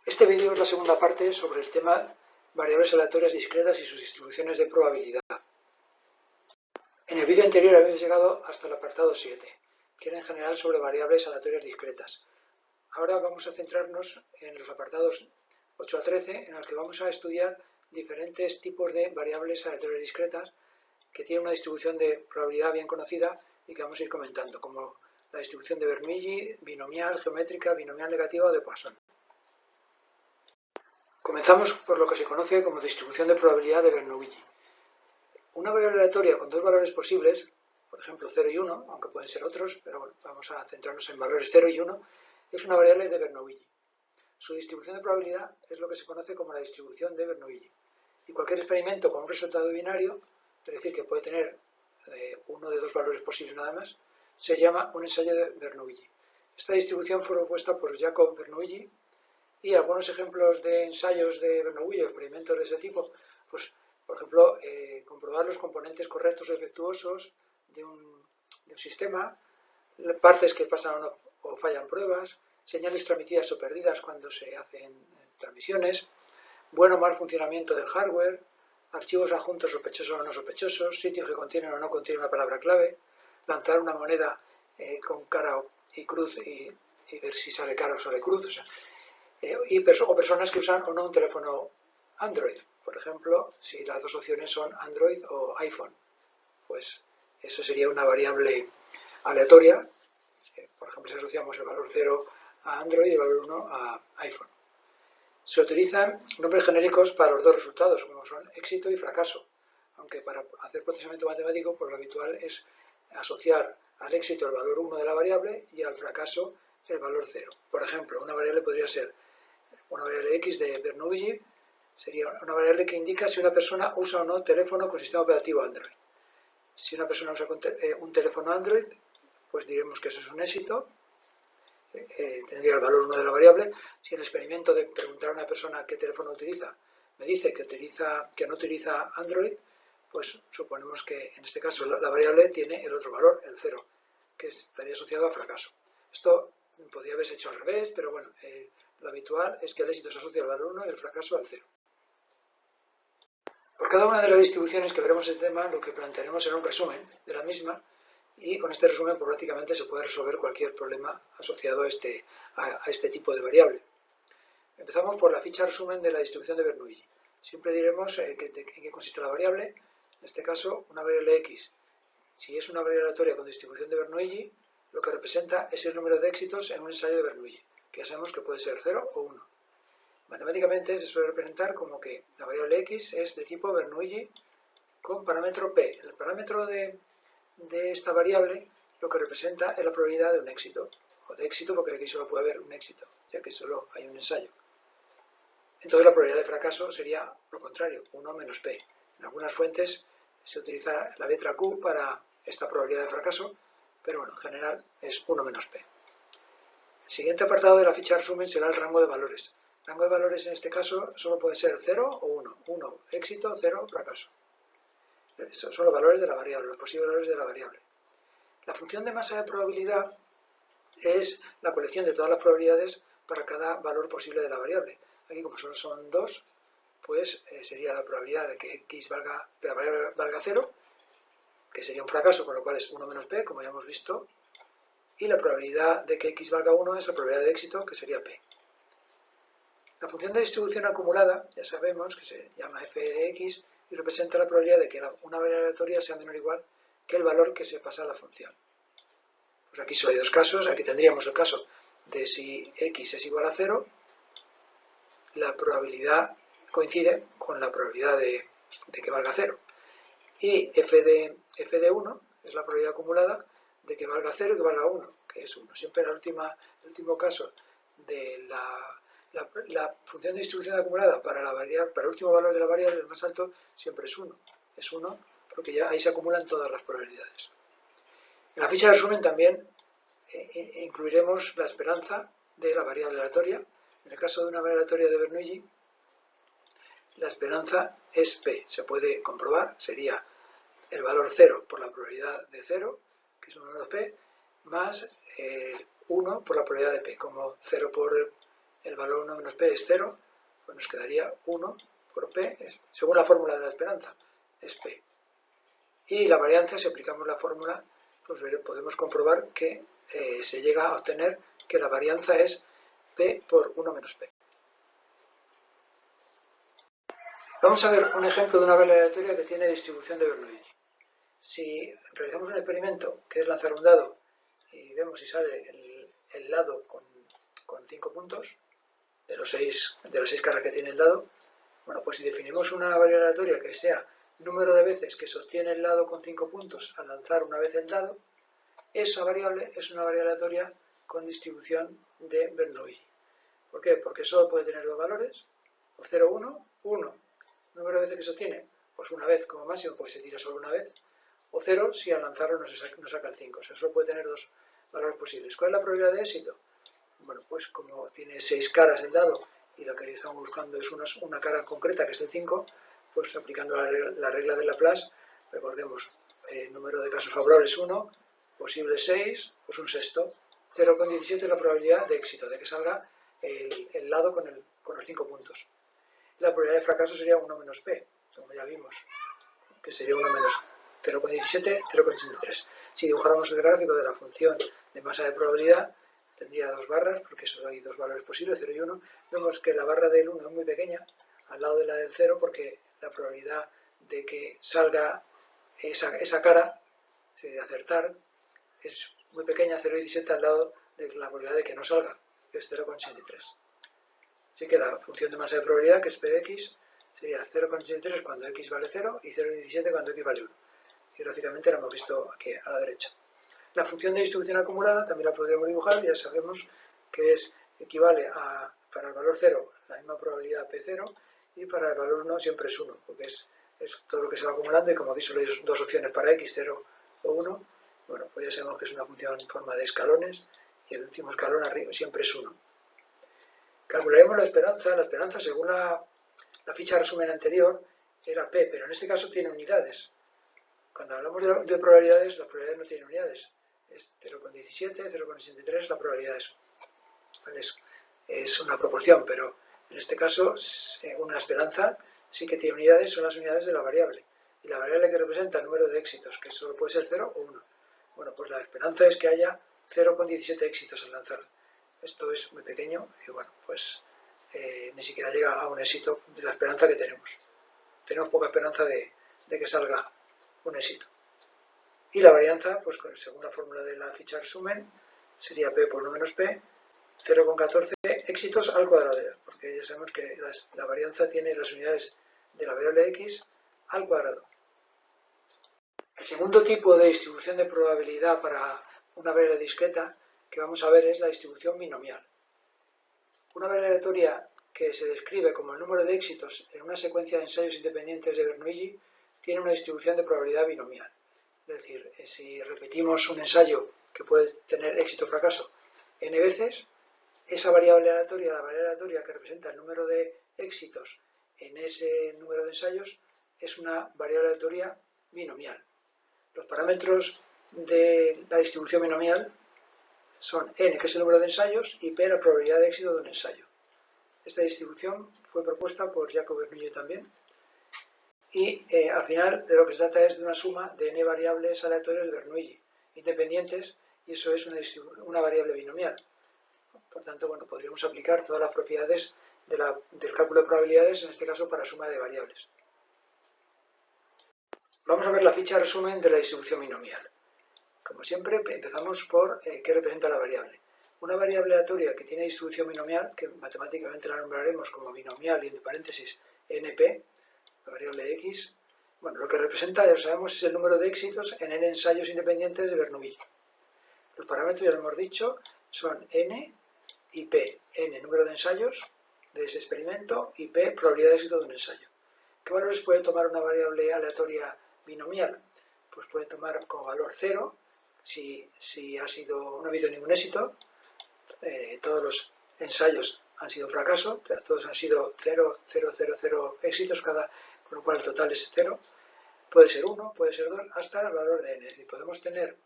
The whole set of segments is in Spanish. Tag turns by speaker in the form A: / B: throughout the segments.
A: Este vídeo es la segunda parte sobre el tema variables aleatorias discretas y sus distribuciones de probabilidad. En el vídeo anterior habíamos llegado hasta el apartado 7, que era en general sobre variables aleatorias discretas. Ahora vamos a centrarnos en los apartados 8 a 13, en los que vamos a estudiar diferentes tipos de variables aleatorias discretas que tienen una distribución de probabilidad bien conocida y que vamos a ir comentando, como la distribución de Bernoulli, binomial, geométrica, binomial negativa o de Poisson. Comenzamos por lo que se conoce como distribución de probabilidad de Bernoulli. Una variable aleatoria con dos valores posibles, por ejemplo 0 y 1, aunque pueden ser otros, pero bueno, vamos a centrarnos en valores 0 y 1, es una variable de Bernoulli. Su distribución de probabilidad es lo que se conoce como la distribución de Bernoulli. Y cualquier experimento con un resultado binario, es decir, que puede tener uno de dos valores posibles nada más, se llama un ensayo de Bernoulli. Esta distribución fue propuesta por Jacob Bernoulli, y algunos ejemplos de ensayos de Bernoulli, experimentos de ese tipo, pues, por ejemplo, comprobar los componentes correctos o defectuosos de un sistema, partes que pasan o fallan pruebas, señales transmitidas o perdidas cuando se hacen transmisiones, buen o mal funcionamiento del hardware, archivos adjuntos sospechosos o no sospechosos, sitios que contienen o no contienen una palabra clave, lanzar una moneda con cara y cruz y ver si sale cara o sale cruz, o sea, o personas que usan o no un teléfono Android. Por ejemplo, si las dos opciones son Android o iPhone, pues eso sería una variable aleatoria. Por ejemplo, si asociamos el valor 0 a Android y el valor 1 a iPhone. Se utilizan nombres genéricos para los dos resultados, como son éxito y fracaso, aunque para hacer procesamiento matemático, pues lo habitual es asociar al éxito el valor 1 de la variable y al fracaso el valor 0. Por ejemplo, una variable podría ser una variable X de Bernoulli, sería una variable que indica si una persona usa o no teléfono con sistema operativo Android. Si una persona usa un teléfono Android, pues diremos que eso es un éxito, tendría el valor 1 de la variable. Si en el experimento de preguntar a una persona qué teléfono utiliza, me dice que no utiliza Android, pues suponemos que en este caso la variable tiene el otro valor, el 0, que estaría asociado a fracaso. Esto podría haberse hecho al revés, pero bueno, lo habitual es que el éxito se asocia al valor 1 y el fracaso al 0. Por cada una de las distribuciones que veremos en este tema, lo que plantearemos será un resumen de la misma, y con este resumen pues, prácticamente se puede resolver cualquier problema asociado a este tipo de variable. Empezamos por la ficha resumen de la distribución de Bernoulli. Siempre diremos en qué consiste la variable. En este caso, una variable X, si es una variable aleatoria con distribución de Bernoulli, lo que representa es el número de éxitos en un ensayo de Bernoulli, que ya sabemos que puede ser 0 o 1. Matemáticamente se suele representar como que la variable X es de tipo Bernoulli con parámetro P. El parámetro de esta variable lo que representa es la probabilidad de un éxito, o de éxito porque aquí solo puede haber un éxito, ya que solo hay un ensayo. Entonces la probabilidad de fracaso sería lo contrario, 1 menos P. En algunas fuentes se utiliza la letra Q para esta probabilidad de fracaso, pero bueno, en general es 1 menos P. El siguiente apartado de la ficha resumen será el rango de valores. El rango de valores en este caso solo puede ser 0 o 1. 1 éxito, 0 fracaso. Esos son los valores de la variable, los posibles valores de la variable. La función de masa de probabilidad es la colección de todas las probabilidades para cada valor posible de la variable. Aquí como solo son 2, pues sería la probabilidad de que X valga 0, que sería un fracaso, con lo cual es 1 menos P, como ya hemos visto, y la probabilidad de que X valga 1 es la probabilidad de éxito, que sería P. La función de distribución acumulada, ya sabemos que se llama f de x y representa la probabilidad de que una variable aleatoria sea menor o igual que el valor que se pasa a la función. Pues aquí solo hay dos casos. Aquí tendríamos el caso de si x es igual a 0, la probabilidad coincide con la probabilidad de que valga 0. Y f de 1 es la probabilidad acumulada de que valga 0 y que valga 1, que es 1. Siempre el último caso de la función de distribución acumulada para el último valor de la variable, el más alto, siempre es 1. Es 1 porque ya ahí se acumulan todas las probabilidades. En la ficha de resumen también incluiremos la esperanza de la variable aleatoria. En el caso de una variable aleatoria de Bernoulli, la esperanza es P. Se puede comprobar, sería el valor 0 por la probabilidad de 0, que es 1 menos P, más 1 por la probabilidad de P. Como 0 por el valor 1 menos p es 0, pues nos quedaría 1 por p, según la fórmula de la esperanza, es p. Y la varianza, si aplicamos la fórmula, pues podemos comprobar que se llega a obtener que la varianza es p por 1 menos p. Vamos a ver un ejemplo de una variable aleatoria que tiene distribución de Bernoulli. Si realizamos un experimento que es lanzar un dado y vemos si sale el lado con 5 puntos de las 6 caras que tiene el dado, bueno, pues si definimos una variable aleatoria que sea número de veces que sostiene el lado con 5 puntos al lanzar una vez el dado, esa variable es una variable aleatoria con distribución de Bernoulli. ¿Por qué? Porque solo puede tener dos valores, o 0, 1, 1. Número de veces que sostiene, pues una vez como máximo, pues se tira solo una vez, o 0 si al lanzarlo no saca el 5. O sea, solo puede tener dos valores posibles. ¿Cuál es la probabilidad de éxito? Bueno, pues como tiene 6 caras el dado y lo que estamos buscando es una cara concreta que es el 5, pues aplicando la regla de Laplace, recordemos, número de casos favorables 1, posible 6, pues un sexto. 0,17 es la probabilidad de éxito, de que salga el lado con los 5 puntos. La probabilidad de fracaso sería 1 menos p, como ya vimos, que sería 1 menos 0,17, 0,83. Si dibujáramos el gráfico de la función de masa de probabilidad, tendría dos barras, porque solo hay dos valores posibles, 0 y 1. Vemos que la barra del 1 es muy pequeña, al lado de la del 0, porque la probabilidad de que salga esa cara, de acertar, es muy pequeña, 0,17 al lado de la probabilidad de que no salga, que es 0,83. Así que la función de masa de probabilidad, que es p de x, sería 0,83 cuando x vale 0 y 0,17 cuando x vale 1. Y gráficamente lo hemos visto aquí a la derecha. La función de distribución acumulada también la podríamos dibujar, ya sabemos que equivale a, para el valor 0, la misma probabilidad P0, y para el valor 1 siempre es 1, porque es todo lo que se va acumulando, y como aquí solo hay dos opciones para x, 0 o 1, bueno, pues ya sabemos que es una función en forma de escalones, y el último escalón arriba siempre es 1. Calcularemos la esperanza según la ficha de resumen anterior era P, pero en este caso tiene unidades. Cuando hablamos de probabilidades, las probabilidades no tienen unidades. Es 0,17, 0,63 la probabilidad es una proporción, pero en este caso una esperanza sí que tiene unidades, son las unidades de la variable. Y la variable que representa el número de éxitos, que solo puede ser 0 o 1. Bueno, pues la esperanza es que haya 0,17 éxitos al lanzar. Esto es muy pequeño y bueno, pues ni siquiera llega a un éxito de la esperanza que tenemos. Tenemos poca esperanza de que salga un éxito. Y la varianza, pues según la fórmula de la ficha resumen, sería p por 1 menos p, 0,14 éxitos al cuadrado, porque ya sabemos que la varianza tiene las unidades de la variable x al cuadrado. El segundo tipo de distribución de probabilidad para una variable discreta que vamos a ver es la distribución binomial. Una variable aleatoria que se describe como el número de éxitos en una secuencia de ensayos independientes de Bernoulli tiene una distribución de probabilidad binomial. Es decir, si repetimos un ensayo que puede tener éxito o fracaso n veces, esa variable aleatoria, la variable aleatoria que representa el número de éxitos en ese número de ensayos, es una variable aleatoria binomial. Los parámetros de la distribución binomial son n, que es el número de ensayos, y p, la probabilidad de éxito de un ensayo. Esta distribución fue propuesta por Jacob Bernoulli también, y al final de lo que se trata es de una suma de n variables aleatorias de Bernoulli, independientes, y eso es una variable binomial. Por tanto, bueno, podríamos aplicar todas las propiedades del cálculo de probabilidades, en este caso para suma de variables. Vamos a ver la ficha de resumen de la distribución binomial. Como siempre, empezamos por qué representa la variable. Una variable aleatoria que tiene distribución binomial, que matemáticamente la nombraremos como binomial y entre paréntesis np, la variable x, bueno, lo que representa, ya lo sabemos, es el número de éxitos en n ensayos independientes de Bernoulli. Los parámetros, ya lo hemos dicho, son n y p. N, número de ensayos de ese experimento, y p, probabilidad de éxito de un ensayo. ¿Qué valores puede tomar una variable aleatoria binomial? Pues puede tomar como valor 0, si no ha habido ningún éxito, todos los ensayos han sido fracaso, todos han sido 0, 0, 0, 0 éxitos, con lo cual el total es 0. Puede ser 1, puede ser 2, hasta el valor de n. Y podemos tener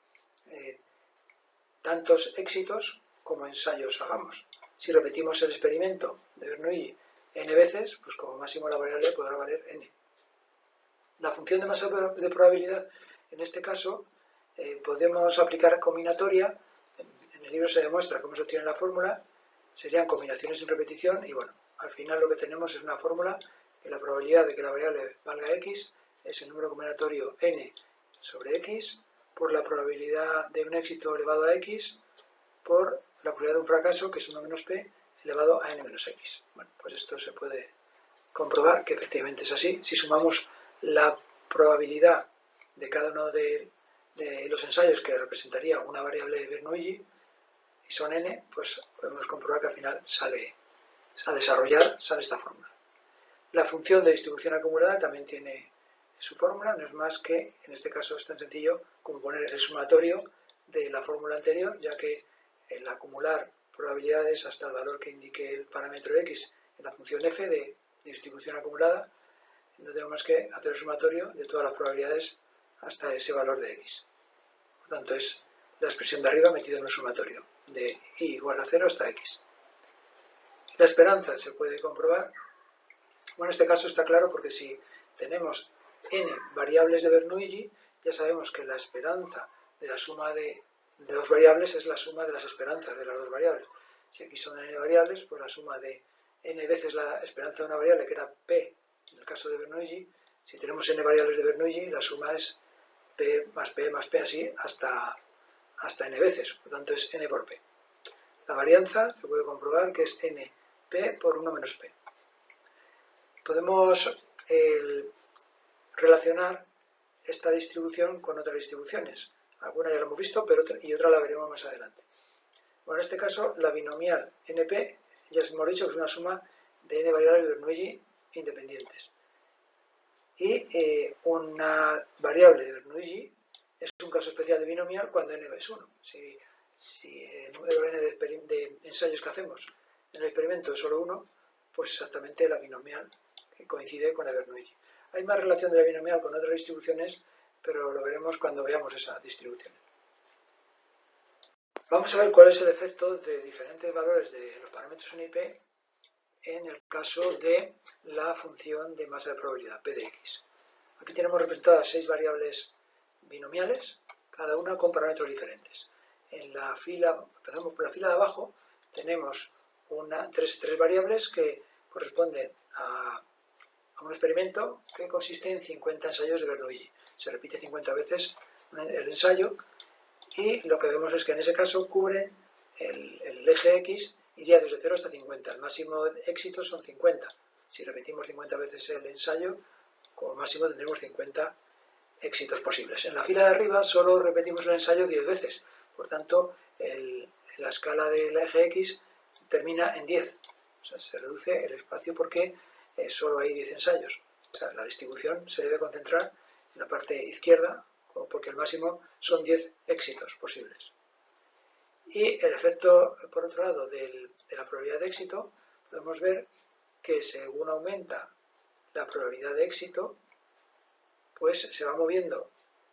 A: tantos éxitos como ensayos hagamos. Si repetimos el experimento de Bernoulli n veces, pues como máximo la variable podrá valer n. La función de masa de probabilidad, en este caso, podemos aplicar combinatoria. En el libro se demuestra cómo se obtiene la fórmula. Serían combinaciones sin repetición y bueno, al final lo que tenemos es una fórmula que la probabilidad de que la variable valga x es el número combinatorio n sobre x por la probabilidad de un éxito elevado a x por la probabilidad de un fracaso, que es 1 menos p, elevado a n menos x. Bueno, pues esto se puede comprobar que efectivamente es así. Si sumamos la probabilidad de cada uno de los ensayos que representaría una variable de Bernoulli, y son n, pues podemos comprobar que al final sale esta fórmula. La función de distribución acumulada también tiene su fórmula, no es más que, en este caso es tan sencillo como poner el sumatorio de la fórmula anterior, ya que el acumular probabilidades hasta el valor que indique el parámetro x en la función f de distribución acumulada, no tenemos más que hacer el sumatorio de todas las probabilidades hasta ese valor de x. Por tanto, es la expresión de arriba metida en un sumatorio, de i igual a 0 hasta x. La esperanza se puede comprobar. Bueno, en este caso está claro porque si tenemos n variables de Bernoulli, ya sabemos que la esperanza de la suma de dos variables es la suma de las esperanzas de las dos variables. Si aquí son n variables, pues la suma de n veces la esperanza de una variable, que era p, en el caso de Bernoulli, si tenemos n variables de Bernoulli, la suma es p más p más p, así hasta n veces, por tanto es n por p. La varianza se puede comprobar que es np por 1 menos p. Podemos relacionar esta distribución con otras distribuciones. Alguna ya la hemos visto, pero y otra la veremos más adelante. Bueno, en este caso, la binomial np, ya hemos dicho que es una suma de n variables de Bernoulli independientes. Y una variable de Bernoulli es un caso especial de binomial cuando n es 1. Si el número n de ensayos que hacemos en el experimento es solo 1, pues exactamente la binomial que coincide con la Bernoulli. Hay más relación de la binomial con otras distribuciones, pero lo veremos cuando veamos esa distribución. Vamos a ver cuál es el efecto de diferentes valores de los parámetros NIP en el caso de la función de masa de probabilidad, P de X. Aquí tenemos representadas 6 variables binomiales, cada una con parámetros diferentes. Empezamos por la fila de abajo, tenemos tres variables que corresponden a un experimento que consiste en 50 ensayos de Bernoulli. Se repite 50 veces el ensayo y lo que vemos es que en ese caso cubre el eje X, iría desde 0 hasta 50. El máximo de éxitos son 50. Si repetimos 50 veces el ensayo, como máximo tendremos 50 éxitos posibles. En la fila de arriba solo repetimos el ensayo 10 veces. Por tanto, la escala del eje X termina en 10. O sea, se reduce el espacio porque solo hay 10 ensayos. O sea, la distribución se debe concentrar en la parte izquierda, porque el máximo son 10 éxitos posibles. Y el efecto, por otro lado, de la probabilidad de éxito, podemos ver que según aumenta la probabilidad de éxito, pues se va moviendo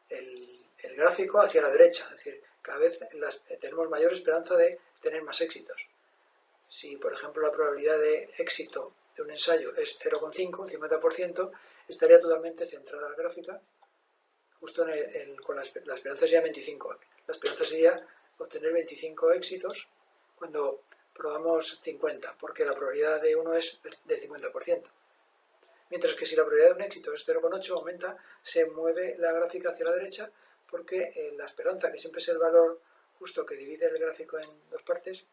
A: el gráfico hacia la derecha. Es decir, cada vez tenemos mayor esperanza de tener más éxitos. Si, por ejemplo, la probabilidad de éxito de un ensayo es 0,5, 50%, estaría totalmente centrada la gráfica, justo con la esperanza sería 25. La esperanza sería obtener 25 éxitos cuando probamos 50, porque la probabilidad de uno es del 50%. Mientras que si la probabilidad de un éxito es 0,8, aumenta, se mueve la gráfica hacia la derecha, porque la esperanza, que siempre es el valor justo que divide el gráfico en dos partes,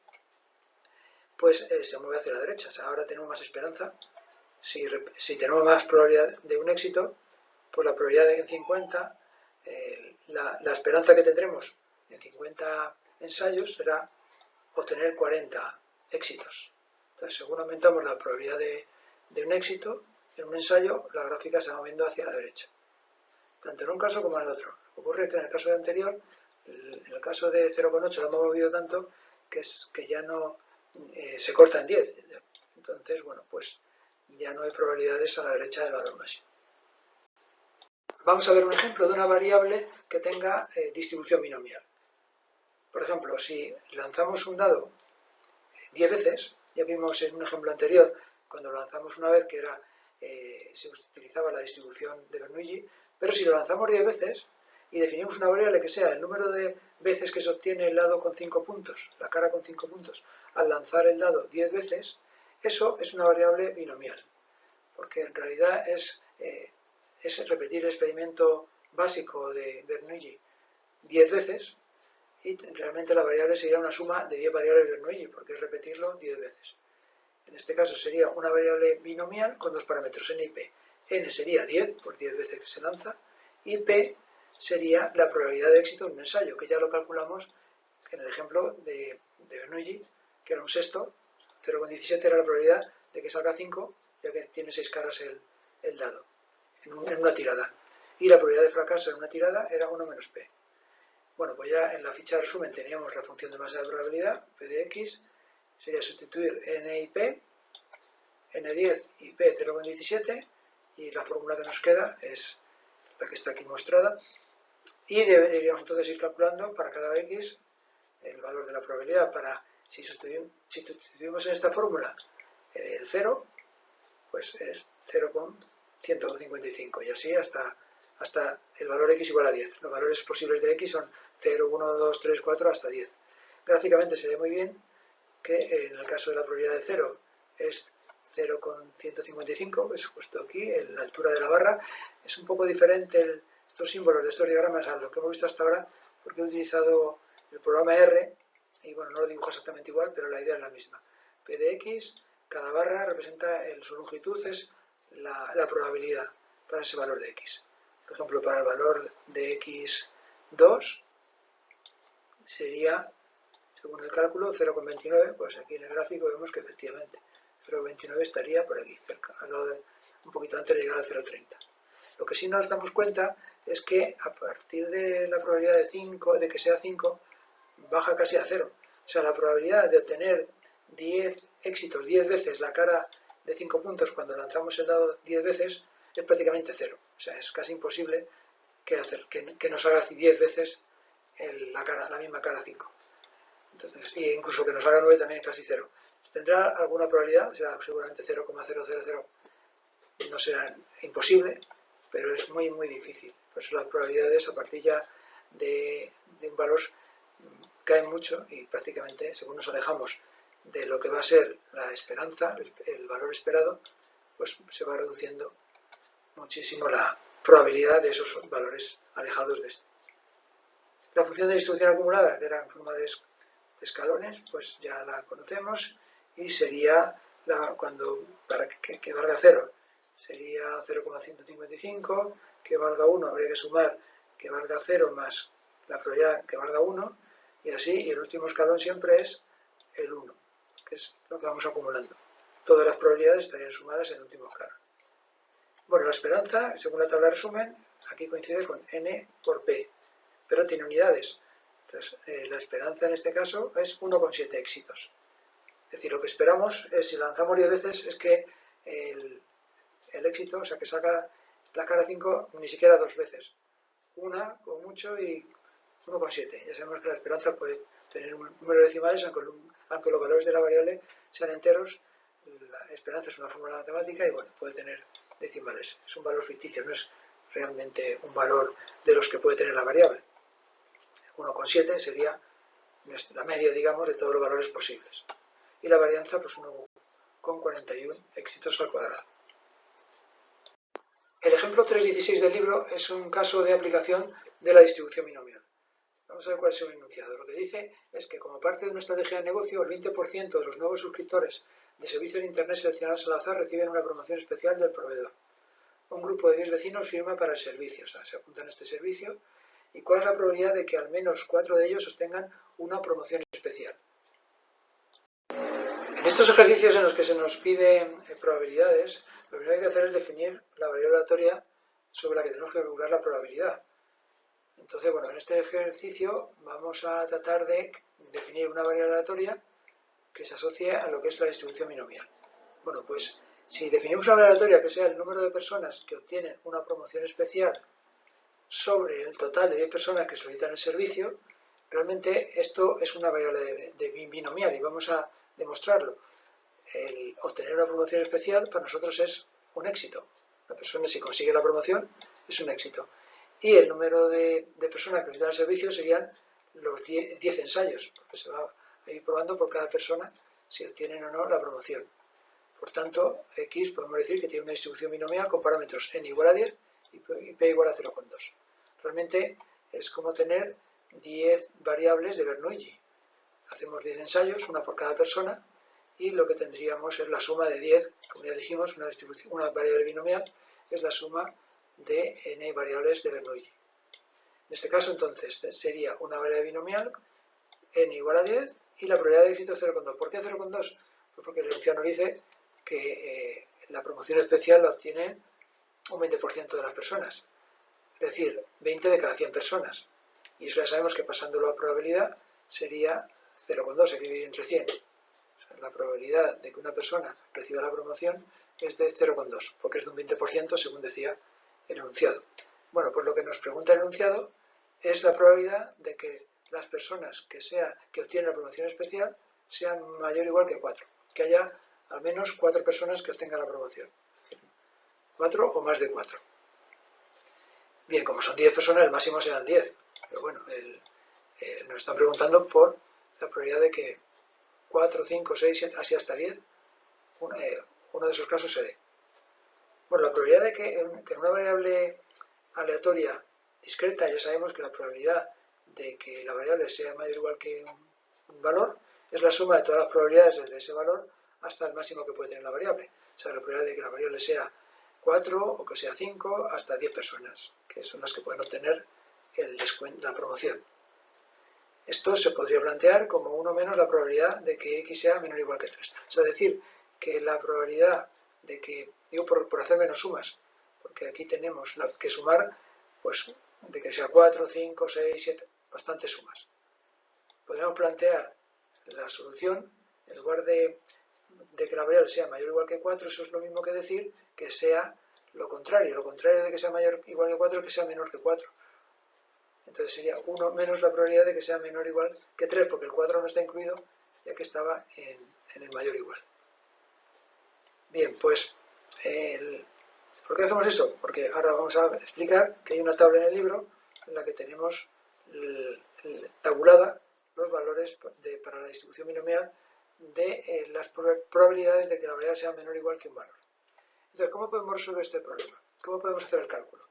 A: pues se mueve hacia la derecha. O sea, ahora tenemos más esperanza. Si tenemos más probabilidad de un éxito, pues la probabilidad de 50, la esperanza que tendremos en 50 ensayos será obtener 40 éxitos. Entonces, según aumentamos la probabilidad de un éxito en un ensayo, la gráfica se va moviendo hacia la derecha. Tanto en un caso como en el otro. Ocurre que en el caso anterior, en el caso de 0,8 lo hemos movido tanto que ya no se corta en 10. Entonces, bueno, pues ya no hay probabilidades a la derecha del valor máximo. Vamos a ver un ejemplo de una variable que tenga distribución binomial. Por ejemplo, si lanzamos un dado 10 veces, ya vimos en un ejemplo anterior, cuando lo lanzamos una vez, que era se utilizaba la distribución de Bernoulli, pero si lo lanzamos 10 veces y definimos una variable que sea el número de veces que se obtiene el dado con 5 puntos, la cara con 5 puntos, al lanzar el dado 10 veces, eso es una variable binomial, porque en realidad es repetir el experimento básico de Bernoulli 10 veces, y realmente la variable sería una suma de 10 variables de Bernoulli, porque es repetirlo 10 veces. En este caso sería una variable binomial con dos parámetros, n y p. N sería 10, por 10 veces que se lanza, y p sería la probabilidad de éxito en un ensayo, que ya lo calculamos en el ejemplo de Bernoulli, que era un sexto, 0,17 era la probabilidad de que salga 5, ya que tiene 6 caras el dado, en una tirada. Y la probabilidad de fracaso en una tirada era 1 menos p. Bueno, pues ya en la ficha de resumen teníamos la función de masa de probabilidad, p de x, sería sustituir n y p, n10 y p 0,17, y la fórmula que nos queda es la que está aquí mostrada, y deberíamos entonces ir calculando para cada x el valor de la probabilidad. Si sustituimos en esta fórmula el 0, pues es 0,155, y así hasta el valor x igual a 10. Los valores posibles de x son 0, 1, 2, 3, 4, hasta 10. Gráficamente se ve muy bien que en el caso de la probabilidad de 0 es 0,155, que es justo aquí, en la altura de la barra. Es un poco diferente estos símbolos de estos diagramas a lo que hemos visto hasta ahora, porque he utilizado el programa R, y bueno, no lo dibujo exactamente igual, pero la idea es la misma. P de x, cada barra representa, su longitud es la probabilidad para ese valor de x. Por ejemplo, para el valor de x2 sería, según el cálculo, 0,29, pues aquí en el gráfico vemos que efectivamente 0,29 estaría por aquí, cerca, un poquito antes de llegar al 0,30. Lo que sí nos damos cuenta es que a partir de la probabilidad de que sea 5, baja casi a 0. O sea, la probabilidad de obtener 10 éxitos 10 veces la cara de 5 puntos cuando lanzamos el dado 10 veces es prácticamente 0. O sea, es casi imposible que nos haga 10 veces la misma cara 5. Entonces, y incluso que nos haga 9 también es casi 0. Tendrá alguna probabilidad, será seguramente 0,000, no será imposible, pero es muy muy difícil. Por eso las probabilidades a partir ya de un valor caen mucho, y prácticamente, según nos alejamos de lo que va a ser la esperanza, el valor esperado, pues se va reduciendo muchísimo la probabilidad de esos valores alejados de esto. La función de distribución acumulada, que era en forma de escalones, pues ya la conocemos, y sería, para que valga 0, sería 0,155, que valga 1, habría que sumar que valga 0 más la probabilidad que valga 1, y así, y el último escalón siempre es el 1, que es lo que vamos acumulando. Todas las probabilidades estarían sumadas en el último escalón. Bueno, la esperanza, según la tabla de resumen, aquí coincide con n por p, pero tiene unidades. Entonces, la esperanza en este caso es 1,7 éxitos. Es decir, lo que esperamos es, si lanzamos 10 veces, es que el éxito, o sea, que saca la cara 5 ni siquiera 2 veces. Una, como mucho, y 1,7. Ya sabemos que la esperanza puede tener un número de decimales, aunque los valores de la variable sean enteros. La esperanza es una fórmula matemática y bueno, puede tener decimales. Es un valor ficticio, no es realmente un valor de los que puede tener la variable. 1,7 sería la media, digamos, de todos los valores posibles. Y la varianza, pues 1,41 éxitos al cuadrado. El ejemplo 3.16 del libro es un caso de aplicación de la distribución binomial. Vamos a ver cuál es el enunciado. Lo que dice es que, como parte de una estrategia de negocio, el 20% de los nuevos suscriptores de servicios de Internet seleccionados al azar reciben una promoción especial del proveedor. Un grupo de 10 vecinos firma para el servicio, o sea, se apuntan a este servicio. ¿Y cuál es la probabilidad de que al menos 4 de ellos obtengan una promoción especial? En estos ejercicios en los que se nos piden probabilidades, lo primero que hay que hacer es definir la variable aleatoria sobre la que tenemos que calcular la probabilidad. Entonces, bueno, en este ejercicio vamos a tratar de definir una variable aleatoria que se asocie a lo que es la distribución binomial. Bueno, pues si definimos una variable aleatoria que sea el número de personas que obtienen una promoción especial sobre el total de 10 personas que solicitan el servicio, realmente esto es una variable binomial, y vamos a demostrarlo. El obtener una promoción especial para nosotros es un éxito. La persona, si consigue la promoción, es un éxito. Y el número de personas que necesitan el servicio serían los 10 ensayos, porque se va a ir probando por cada persona si obtienen o no la promoción. Por tanto, X podemos decir que tiene una distribución binomial con parámetros n igual a 10 y p igual a 0,2. Realmente es como tener 10 variables de Bernoulli. Hacemos 10 ensayos, una por cada persona, y lo que tendríamos es la suma de 10, como ya dijimos, una variable binomial es la suma de n variables de Bernoulli. En este caso, entonces, sería una variable binomial, n igual a 10, y la probabilidad de éxito es 0,2. ¿Por qué 0,2? Pues porque el enunciado nos dice que la promoción especial la obtienen un 20% de las personas. Es decir, 20 de cada 100 personas. Y eso ya sabemos que pasándolo a probabilidad sería 0,2, hay que dividir entre 100. O sea, la probabilidad de que una persona reciba la promoción es de 0,2, porque es de un 20% según decía el enunciado. Bueno, pues lo que nos pregunta el enunciado es la probabilidad de que las personas que obtienen la promoción especial sean mayor o igual que 4. Que haya al menos 4 personas que obtengan la promoción. Es decir, 4 o más de 4. Bien, como son 10 personas, el máximo serán 10. Pero bueno, nos están preguntando por la probabilidad de que 4, 5, 6, 7, así hasta 10, uno de esos casos se dé. Bueno, la probabilidad de que en una variable aleatoria discreta, ya sabemos que la probabilidad de que la variable sea mayor o igual que un valor es la suma de todas las probabilidades desde ese valor hasta el máximo que puede tener la variable. O sea, la probabilidad de que la variable sea 4 o que sea 5 hasta 10 personas, que son las que pueden obtener la promoción. Esto se podría plantear como 1 menos la probabilidad de que x sea menor o igual que 3. O sea, decir que la probabilidad de que, digo por hacer menos sumas, porque aquí tenemos que sumar, pues, de que sea 4, 5, 6, 7, bastantes sumas. Podríamos plantear la solución, en lugar de que la variable sea mayor o igual que 4, eso es lo mismo que decir que sea lo contrario. Lo contrario de que sea mayor o igual que 4 es que sea menor que 4. Entonces sería 1 menos la probabilidad de que sea menor o igual que 3, porque el 4 no está incluido, ya que estaba en el mayor o igual. Bien, pues, ¿por qué hacemos esto? Porque ahora vamos a explicar que hay una tabla en el libro en la que tenemos tabulada los valores para la distribución binomial de las probabilidades de que la variable sea menor o igual que un valor. Entonces, ¿cómo podemos resolver este problema? ¿Cómo podemos hacer el cálculo?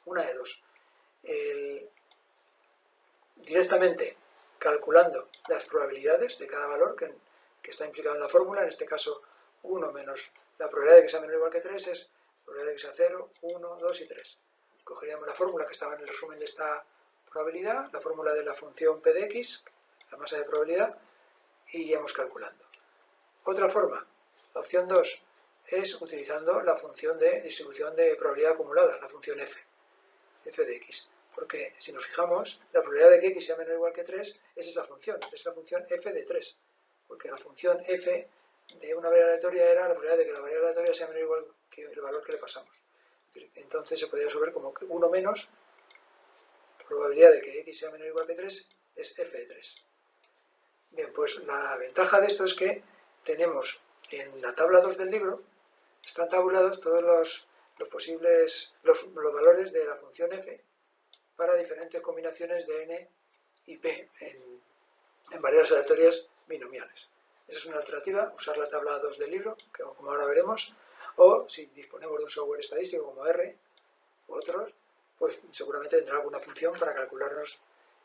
A: Una de dos. Directamente calculando las probabilidades de cada valor que está implicado en la fórmula, en este caso 1 menos la probabilidad de que sea menor o igual que 3 es la probabilidad de que sea 0, 1, 2 y 3. Cogeríamos la fórmula que estaba en el resumen de esta probabilidad, la fórmula de la función p de x, la masa de probabilidad, y iríamos calculando. Otra forma, la opción 2, es utilizando la función de distribución de probabilidad acumulada, la función f de x. Porque si nos fijamos, la probabilidad de que x sea menor o igual que 3 es esa función, es la función f de 3. Porque la función f de una variable aleatoria era la probabilidad de que la variable aleatoria sea menor o igual que el valor que le pasamos. Entonces se podría resolver como que 1 menos probabilidad de que x sea menor o igual que 3 es f de 3. Bien, pues la ventaja de esto es que tenemos en la tabla 2 del libro, están tabulados todos los posibles, los valores de la función f para diferentes combinaciones de n y p en variables aleatorias binomiales. Esa es una alternativa, usar la tabla 2 del libro, que como ahora veremos, o si disponemos de un software estadístico como R u otros, pues seguramente tendrá alguna función para calcularnos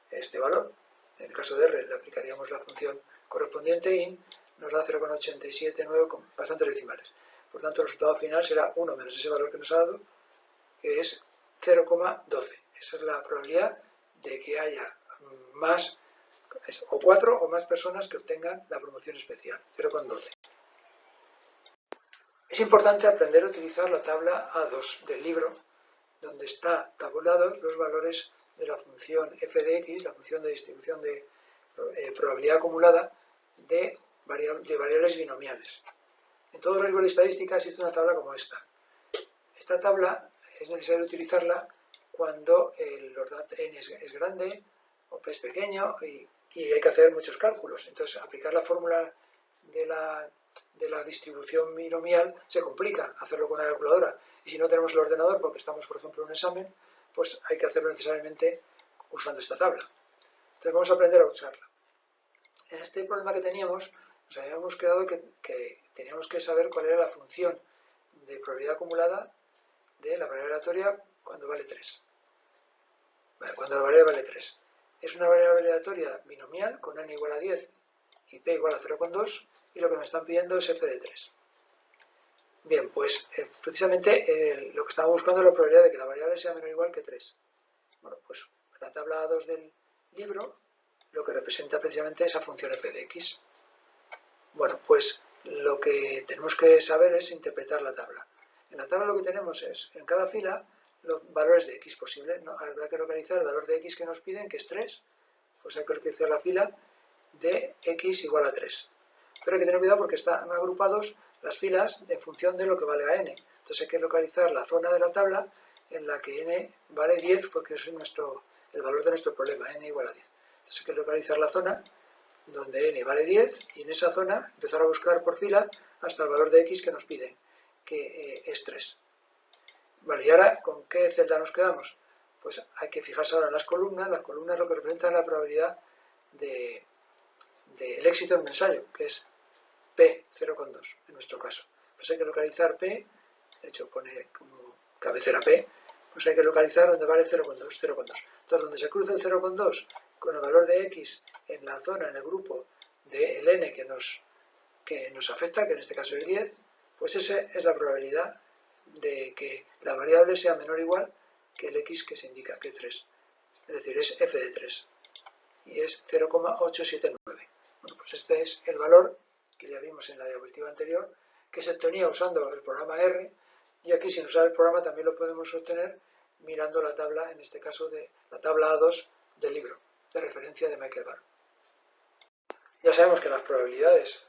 A: este valor. En el caso de R le aplicaríamos la función correspondiente y nos da 0,879 con bastantes decimales. Por tanto, el resultado final será 1 menos ese valor que nos ha dado, que es 0,12. Esa es la probabilidad de que haya más o 4 o más personas que obtengan la promoción especial, 0,12. Es importante aprender a utilizar la tabla A2 del libro, donde están tabulados los valores de la función f de x, la función de distribución de probabilidad acumulada de variables binomiales. En todos los libros de estadística existe una tabla como esta. Esta tabla es necesario utilizarla cuando n es grande o p es pequeño y hay que hacer muchos cálculos. Entonces, aplicar la fórmula de la distribución binomial se complica hacerlo con la calculadora. Y si no tenemos el ordenador, porque estamos, por ejemplo, en un examen, pues hay que hacerlo necesariamente usando esta tabla. Entonces vamos a aprender a usarla. En este problema que teníamos, nos habíamos quedado que teníamos que saber cuál era la función de probabilidad acumulada de la variable aleatoria cuando vale 3. Vale, cuando la variable vale 3. Es una variable aleatoria binomial con n igual a 10 y p igual a 0,2 y lo que nos están pidiendo es f de 3. Bien, pues precisamente lo que estamos buscando es la probabilidad de que la variable sea menor o igual que 3. Bueno, pues la tabla 2 del libro lo que representa precisamente esa función f de x. Bueno, pues lo que tenemos que saber es interpretar la tabla. En la tabla lo que tenemos es, en cada fila, los valores de x posibles. ¿No? Habrá que localizar el valor de x que nos piden, que es 3. Pues hay que localizar la fila de x igual a 3. Pero hay que tener cuidado porque están agrupados las filas en función de lo que vale a n. Entonces hay que localizar la zona de la tabla en la que n vale 10 porque es el valor de nuestro problema, n igual a 10. Entonces hay que localizar la zona donde n vale 10 y en esa zona empezar a buscar por fila hasta el valor de x que nos piden, que es 3. Vale, y ahora, ¿con qué celda nos quedamos? Pues hay que fijarse ahora en las columnas lo que representan la probabilidad del éxito en un ensayo, que es P 0,2 en nuestro caso. Pues hay que localizar P, de hecho pone como cabecera P, pues hay que localizar donde vale 0,2, 0,2. Entonces, donde se cruza el 0,2 con el valor de x en la zona, en el grupo del n que nos afecta, que en este caso es 10, pues esa es la probabilidad de que la variable sea menor o igual que el x que se indica, que es 3. Es decir, es f de 3. Y es 0,879. Bueno, pues este es el valor que ya vimos en la diapositiva anterior, que se obtenía usando el programa R, y aquí sin usar el programa también lo podemos obtener mirando la tabla, en este caso de la tabla A2 del libro, de referencia de Michael Barr. Ya sabemos que las probabilidades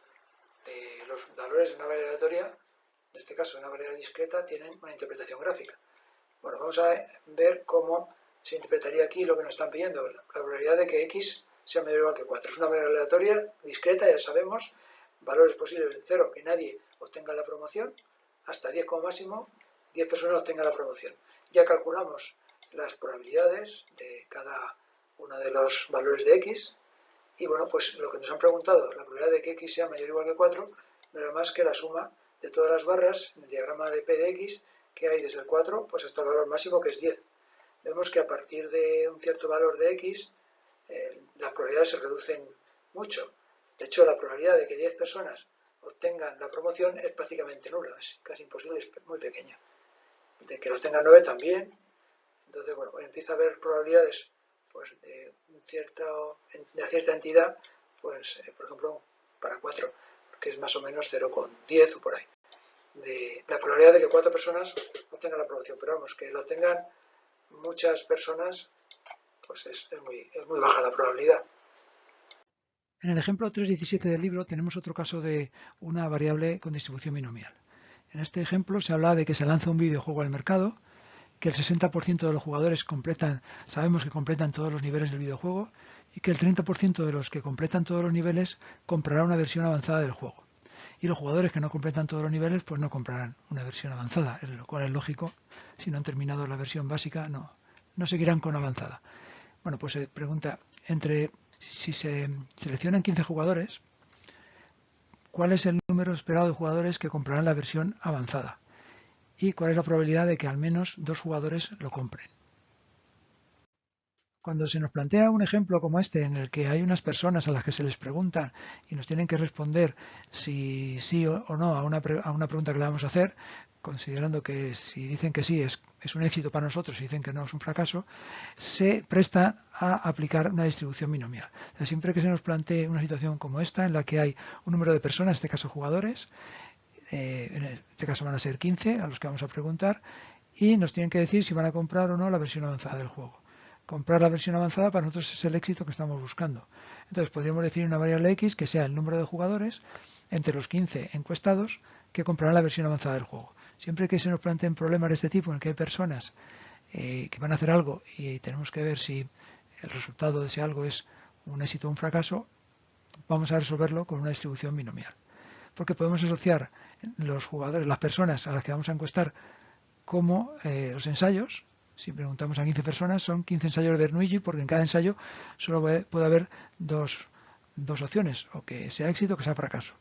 A: de los valores de una variable aleatoria, en este caso una variable discreta, tienen una interpretación gráfica. Bueno, vamos a ver cómo se interpretaría aquí lo que nos están pidiendo, la probabilidad de que x sea mayor o igual que 4. Es una variable aleatoria, discreta, ya sabemos, valores posibles de 0, que nadie obtenga la promoción, hasta 10 como máximo, 10 personas obtengan la promoción. Ya calculamos las probabilidades de cada uno de los valores de x, y bueno, pues lo que nos han preguntado, la probabilidad de que x sea mayor o igual que 4, no era más que la suma de todas las barras en el diagrama de P de x, que hay desde el 4 pues hasta el valor máximo, que es 10. Vemos que a partir de un cierto valor de x, las probabilidades se reducen mucho. De hecho, la probabilidad de que 10 personas obtengan la promoción es prácticamente nula, es casi imposible, es muy pequeña. De que los tengan 9 también. Entonces, bueno, empieza a haber probabilidades pues, de cierta entidad, pues, por ejemplo, para 4, que es más o menos 0,10 o por ahí. De la probabilidad de que 4 personas obtengan la promoción, pero vamos, que lo obtengan muchas personas, pues es muy baja la probabilidad.
B: En el ejemplo 3.17 del libro tenemos otro caso de una variable con distribución binomial. En este ejemplo se habla de que se lanza un videojuego al mercado, que el 60% de los jugadores sabemos que completan todos los niveles del videojuego y que el 30% de los que completan todos los niveles comprará una versión avanzada del juego. Y los jugadores que no completan todos los niveles pues no comprarán una versión avanzada, lo cual es lógico. Si no han terminado la versión básica no seguirán con avanzada. Bueno, pues se pregunta, si se seleccionan 15 jugadores, ¿cuál es el número esperado de jugadores que comprarán la versión avanzada? ¿Y cuál es la probabilidad de que al menos 2 jugadores lo compren? Cuando se nos plantea un ejemplo como este, en el que hay unas personas a las que se les pregunta y nos tienen que responder si sí o no a una pregunta que le vamos a hacer, considerando que si dicen que sí es un éxito para nosotros, si dicen que no es un fracaso, se presta a aplicar una distribución binomial. O sea, siempre que se nos plantee una situación como esta, en la que hay un número de personas, en este caso jugadores, en este caso van a ser 15 a los que vamos a preguntar, y nos tienen que decir si van a comprar o no la versión avanzada del juego. Comprar la versión avanzada para nosotros es el éxito que estamos buscando. Entonces podríamos definir una variable x que sea el número de jugadores entre los 15 encuestados que comprarán la versión avanzada del juego. Siempre que se nos planteen problemas de este tipo en el que hay personas que van a hacer algo y tenemos que ver si el resultado de ese algo es un éxito o un fracaso, vamos a resolverlo con una distribución binomial. porque podemos asociar los jugadores, las personas a las que vamos a encuestar, como los ensayos. Si preguntamos a 15 personas, son 15 ensayos de Bernoulli, porque en cada ensayo solo puede haber dos opciones, o que sea éxito o que sea fracaso.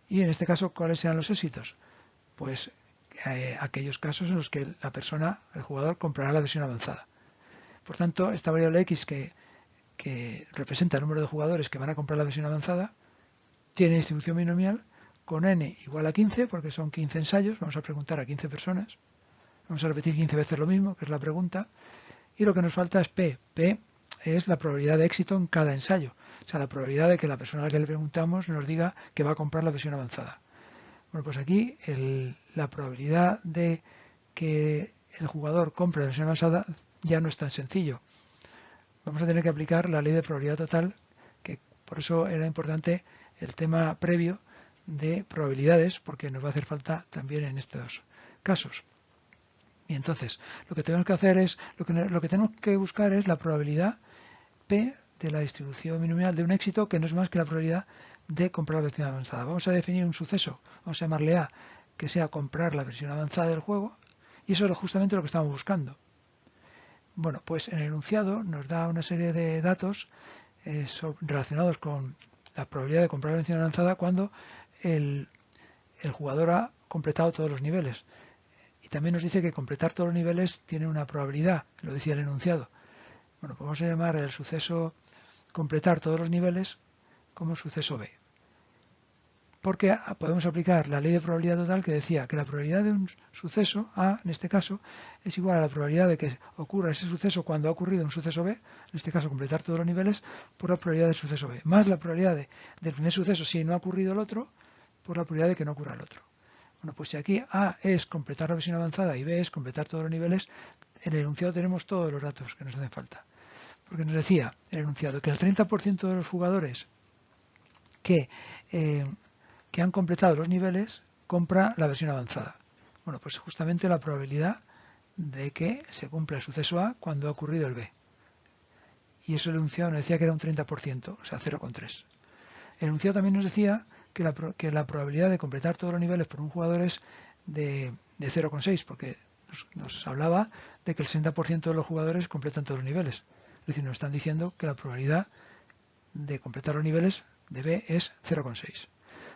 B: Y en este caso, ¿cuáles sean los éxitos? Pues aquellos casos en los que la persona, el jugador, comprará la versión avanzada. Por tanto, esta variable X que representa el número de jugadores que van a comprar la versión avanzada, tiene distribución binomial con n igual a 15, porque son 15 ensayos, vamos a preguntar a 15 personas, vamos a repetir 15 veces lo mismo, que es la pregunta, y lo que nos falta es P. P es la probabilidad de éxito en cada ensayo, o sea, la probabilidad de que la persona a la que le preguntamos nos diga que va a comprar la versión avanzada. Bueno, pues aquí la probabilidad de que el jugador compre la versión avanzada ya no es tan sencillo. Vamos a tener que aplicar la ley de probabilidad total, que por eso era importante el tema previo de probabilidades, porque nos va a hacer falta también en estos casos. Y entonces, lo que tenemos que hacer es, lo que tenemos que buscar es la probabilidad P de la distribución binomial de un éxito, que no es más que la probabilidad de comprar la versión avanzada. Vamos a definir un suceso, vamos a llamarle A, que sea comprar la versión avanzada del juego, y eso es justamente lo que estamos buscando. Bueno, pues en el enunciado nos da una serie de datos relacionados con la probabilidad de comprar la versión avanzada cuando el jugador ha completado todos los niveles. Y también nos dice que completar todos los niveles tiene una probabilidad, lo decía el enunciado. Bueno, pues vamos a llamar el suceso completar todos los niveles como suceso B. Porque podemos aplicar la ley de probabilidad total, que decía que la probabilidad de un suceso A, en este caso, es igual a la probabilidad de que ocurra ese suceso cuando ha ocurrido un suceso B, en este caso completar todos los niveles, por la probabilidad del suceso B, más la probabilidad del primer suceso si no ha ocurrido el otro, por la probabilidad de que no ocurra el otro. Bueno, pues si aquí A es completar la versión avanzada y B es completar todos los niveles, en el enunciado tenemos todos los datos que nos hacen falta. Porque nos decía el enunciado que el 30% de los jugadores que han completado los niveles compra la versión avanzada. Bueno, pues justamente la probabilidad de que se cumpla el suceso A cuando ha ocurrido el B. Y eso el enunciado nos decía que era un 30%, o sea, 0,3. El enunciado también nos decía que la probabilidad de completar todos los niveles por un jugador es de 0,6, porque nos hablaba de que el 60% de los jugadores completan todos los niveles. Es decir, nos están diciendo que la probabilidad de completar los niveles de B es 0,6.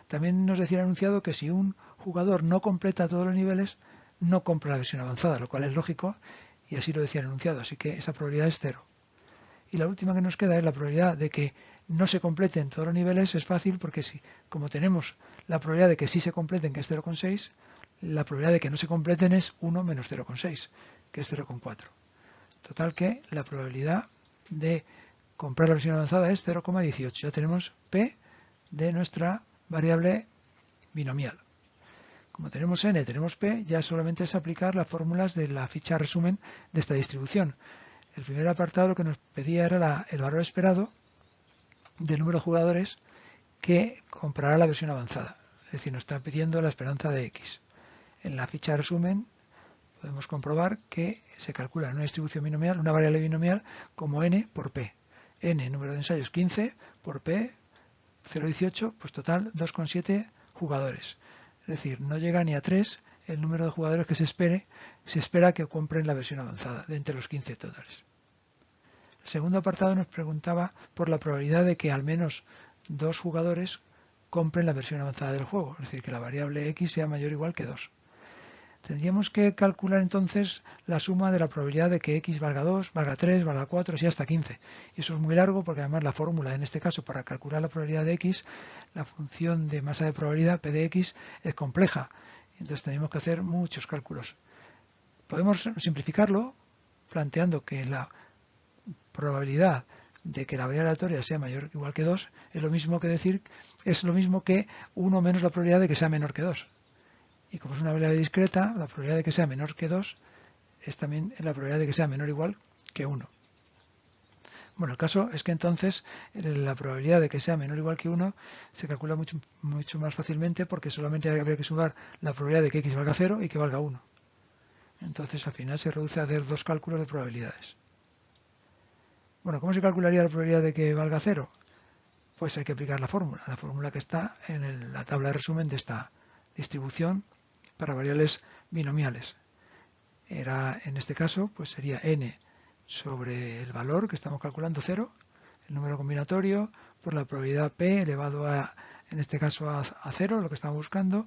B: También nos decía el enunciado que si un jugador no completa todos los niveles, no compra la versión avanzada, lo cual es lógico, y así lo decía el enunciado, así que esa probabilidad es 0. Y la última que nos queda es la probabilidad de que no se completen todos los niveles. Es fácil porque como tenemos la probabilidad de que sí se completen, que es 0,6, la probabilidad de que no se completen es 1 menos 0,6, que es 0,4. Total que la probabilidad de comprar la versión avanzada es 0,18. Ya tenemos P de nuestra variable binomial. Como tenemos n, tenemos p, ya solamente es aplicar las fórmulas de la ficha resumen de esta distribución. El primer apartado lo que nos pedía era el valor esperado del número de jugadores que comprará la versión avanzada. Es decir, nos está pidiendo la esperanza de x. En la ficha resumen podemos comprobar que se calcula una distribución binomial, una variable binomial, como n por p. N, número de ensayos 15, por p, 0,18, pues total 2,7 jugadores. Es decir, no llega ni a 3 el número de jugadores que se espera que compren la versión avanzada de entre los 15 totales. El segundo apartado nos preguntaba por la probabilidad de que al menos 2 jugadores compren la versión avanzada del juego, es decir, que la variable x sea mayor o igual que 2. Tendríamos que calcular entonces la suma de la probabilidad de que x valga 2, valga 3, valga 4, así hasta 15. Y eso es muy largo porque además la fórmula, en este caso, para calcular la probabilidad de x, la función de masa de probabilidad, p de x, es compleja. Entonces tenemos que hacer muchos cálculos. Podemos simplificarlo planteando que la probabilidad de que la variable aleatoria sea mayor o igual que 2 es lo mismo que 1 menos la probabilidad de que sea menor que 2. Y como es una variable discreta, la probabilidad de que sea menor que 2 es también la probabilidad de que sea menor o igual que 1. Bueno, el caso es que entonces la probabilidad de que sea menor o igual que 1 se calcula mucho más fácilmente, porque solamente habría que sumar la probabilidad de que x valga 0 y que valga 1. Entonces al final se reduce a hacer 2 cálculos de probabilidades. Bueno, ¿cómo se calcularía la probabilidad de que valga 0? pues hay que aplicar la fórmula que está en la tabla de resumen de esta distribución para variables binomiales. En este caso, pues sería n sobre el valor que estamos calculando, 0, el número combinatorio, por la probabilidad p elevado a, en este caso, a 0, lo que estamos buscando,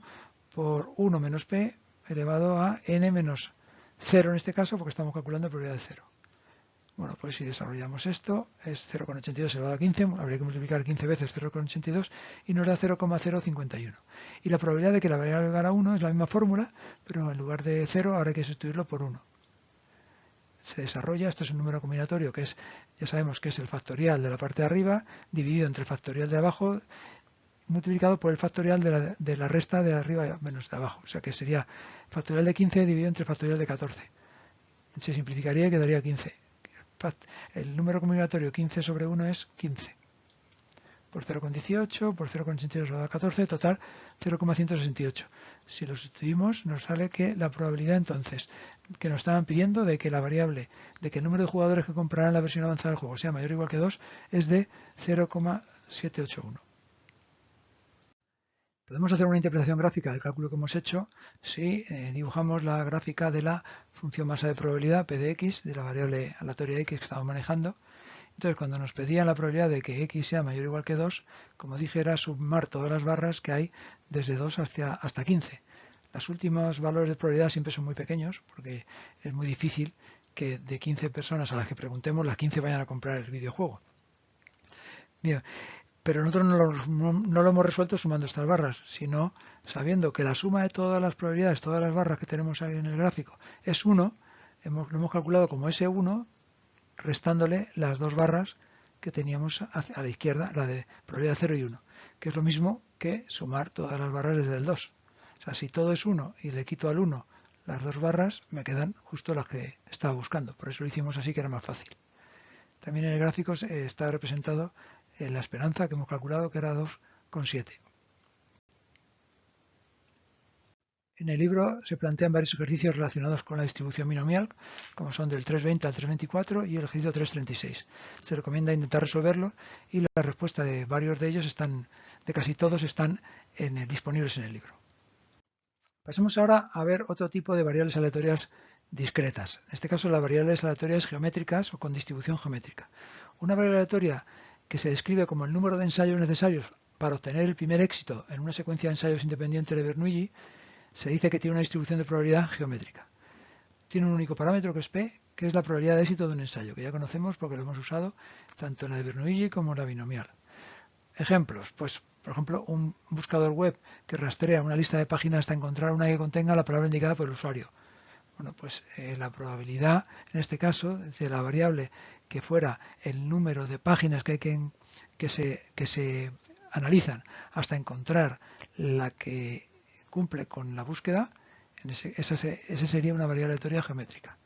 B: por 1 menos p elevado a n menos 0 en este caso, porque estamos calculando probabilidad de 0. Bueno, pues si desarrollamos esto, es 0,82 elevado a 15, habría que multiplicar 15 veces 0,82 y nos da 0,051. Y la probabilidad de que la variable valga 1 es la misma fórmula, pero en lugar de 0 ahora hay que sustituirlo por 1. Se desarrolla, esto es un número combinatorio que es, ya sabemos que es el factorial de la parte de arriba, dividido entre el factorial de abajo, multiplicado por el factorial de la resta de arriba menos de abajo. O sea que sería factorial de 15 dividido entre el factorial de 14. Se simplificaría y quedaría 15. El número combinatorio 15 sobre 1 es 15. Por 0,18, por 0,82 elevado a 14, total 0,168. Si lo sustituimos, nos sale que la probabilidad entonces que nos estaban pidiendo de que la variable, de que el número de jugadores que comprarán la versión avanzada del juego sea mayor o igual que 2, es de 0,781. Podemos hacer una interpretación gráfica del cálculo que hemos hecho si dibujamos la gráfica de la función masa de probabilidad, p de x, de la variable aleatoria x que estamos manejando. Entonces, cuando nos pedían la probabilidad de que x sea mayor o igual que 2, como dije, era sumar todas las barras que hay desde 2 hasta 15. Los últimos valores de probabilidad siempre son muy pequeños, porque es muy difícil que de 15 personas a las que preguntemos, las 15 vayan a comprar el videojuego. Bien, pero nosotros no lo hemos resuelto sumando estas barras, sino sabiendo que la suma de todas las probabilidades, todas las barras que tenemos ahí en el gráfico, es 1, lo hemos calculado como S1, restándole las dos barras que teníamos a la izquierda, la de probabilidad 0 y 1, que es lo mismo que sumar todas las barras desde el 2. O sea, si todo es 1 y le quito al 1 las dos barras, me quedan justo las que estaba buscando. Por eso lo hicimos así, que era más fácil. También en el gráfico está representado la esperanza que hemos calculado, que era 2,7. En el libro se plantean varios ejercicios relacionados con la distribución binomial, como son del 320 al 324 y el ejercicio 336. Se recomienda intentar resolverlo y la respuesta de varios de ellos de casi todos están disponibles en el libro. Pasemos ahora a ver otro tipo de variables aleatorias discretas. En este caso, las variables aleatorias geométricas o con distribución geométrica. Una variable aleatoria que se describe como el número de ensayos necesarios para obtener el primer éxito en una secuencia de ensayos independiente de Bernoulli, se dice que tiene una distribución de probabilidad geométrica. Tiene un único parámetro que es P, que es la probabilidad de éxito de un ensayo, que ya conocemos porque lo hemos usado tanto en la de Bernoulli como en la binomial. Ejemplos, pues por ejemplo un buscador web que rastrea una lista de páginas hasta encontrar una que contenga la palabra indicada por el usuario. Bueno, pues la probabilidad, en este caso, de la variable que fuera el número de páginas que se analizan hasta encontrar la que cumple con la búsqueda, esa sería una variable aleatoria geométrica.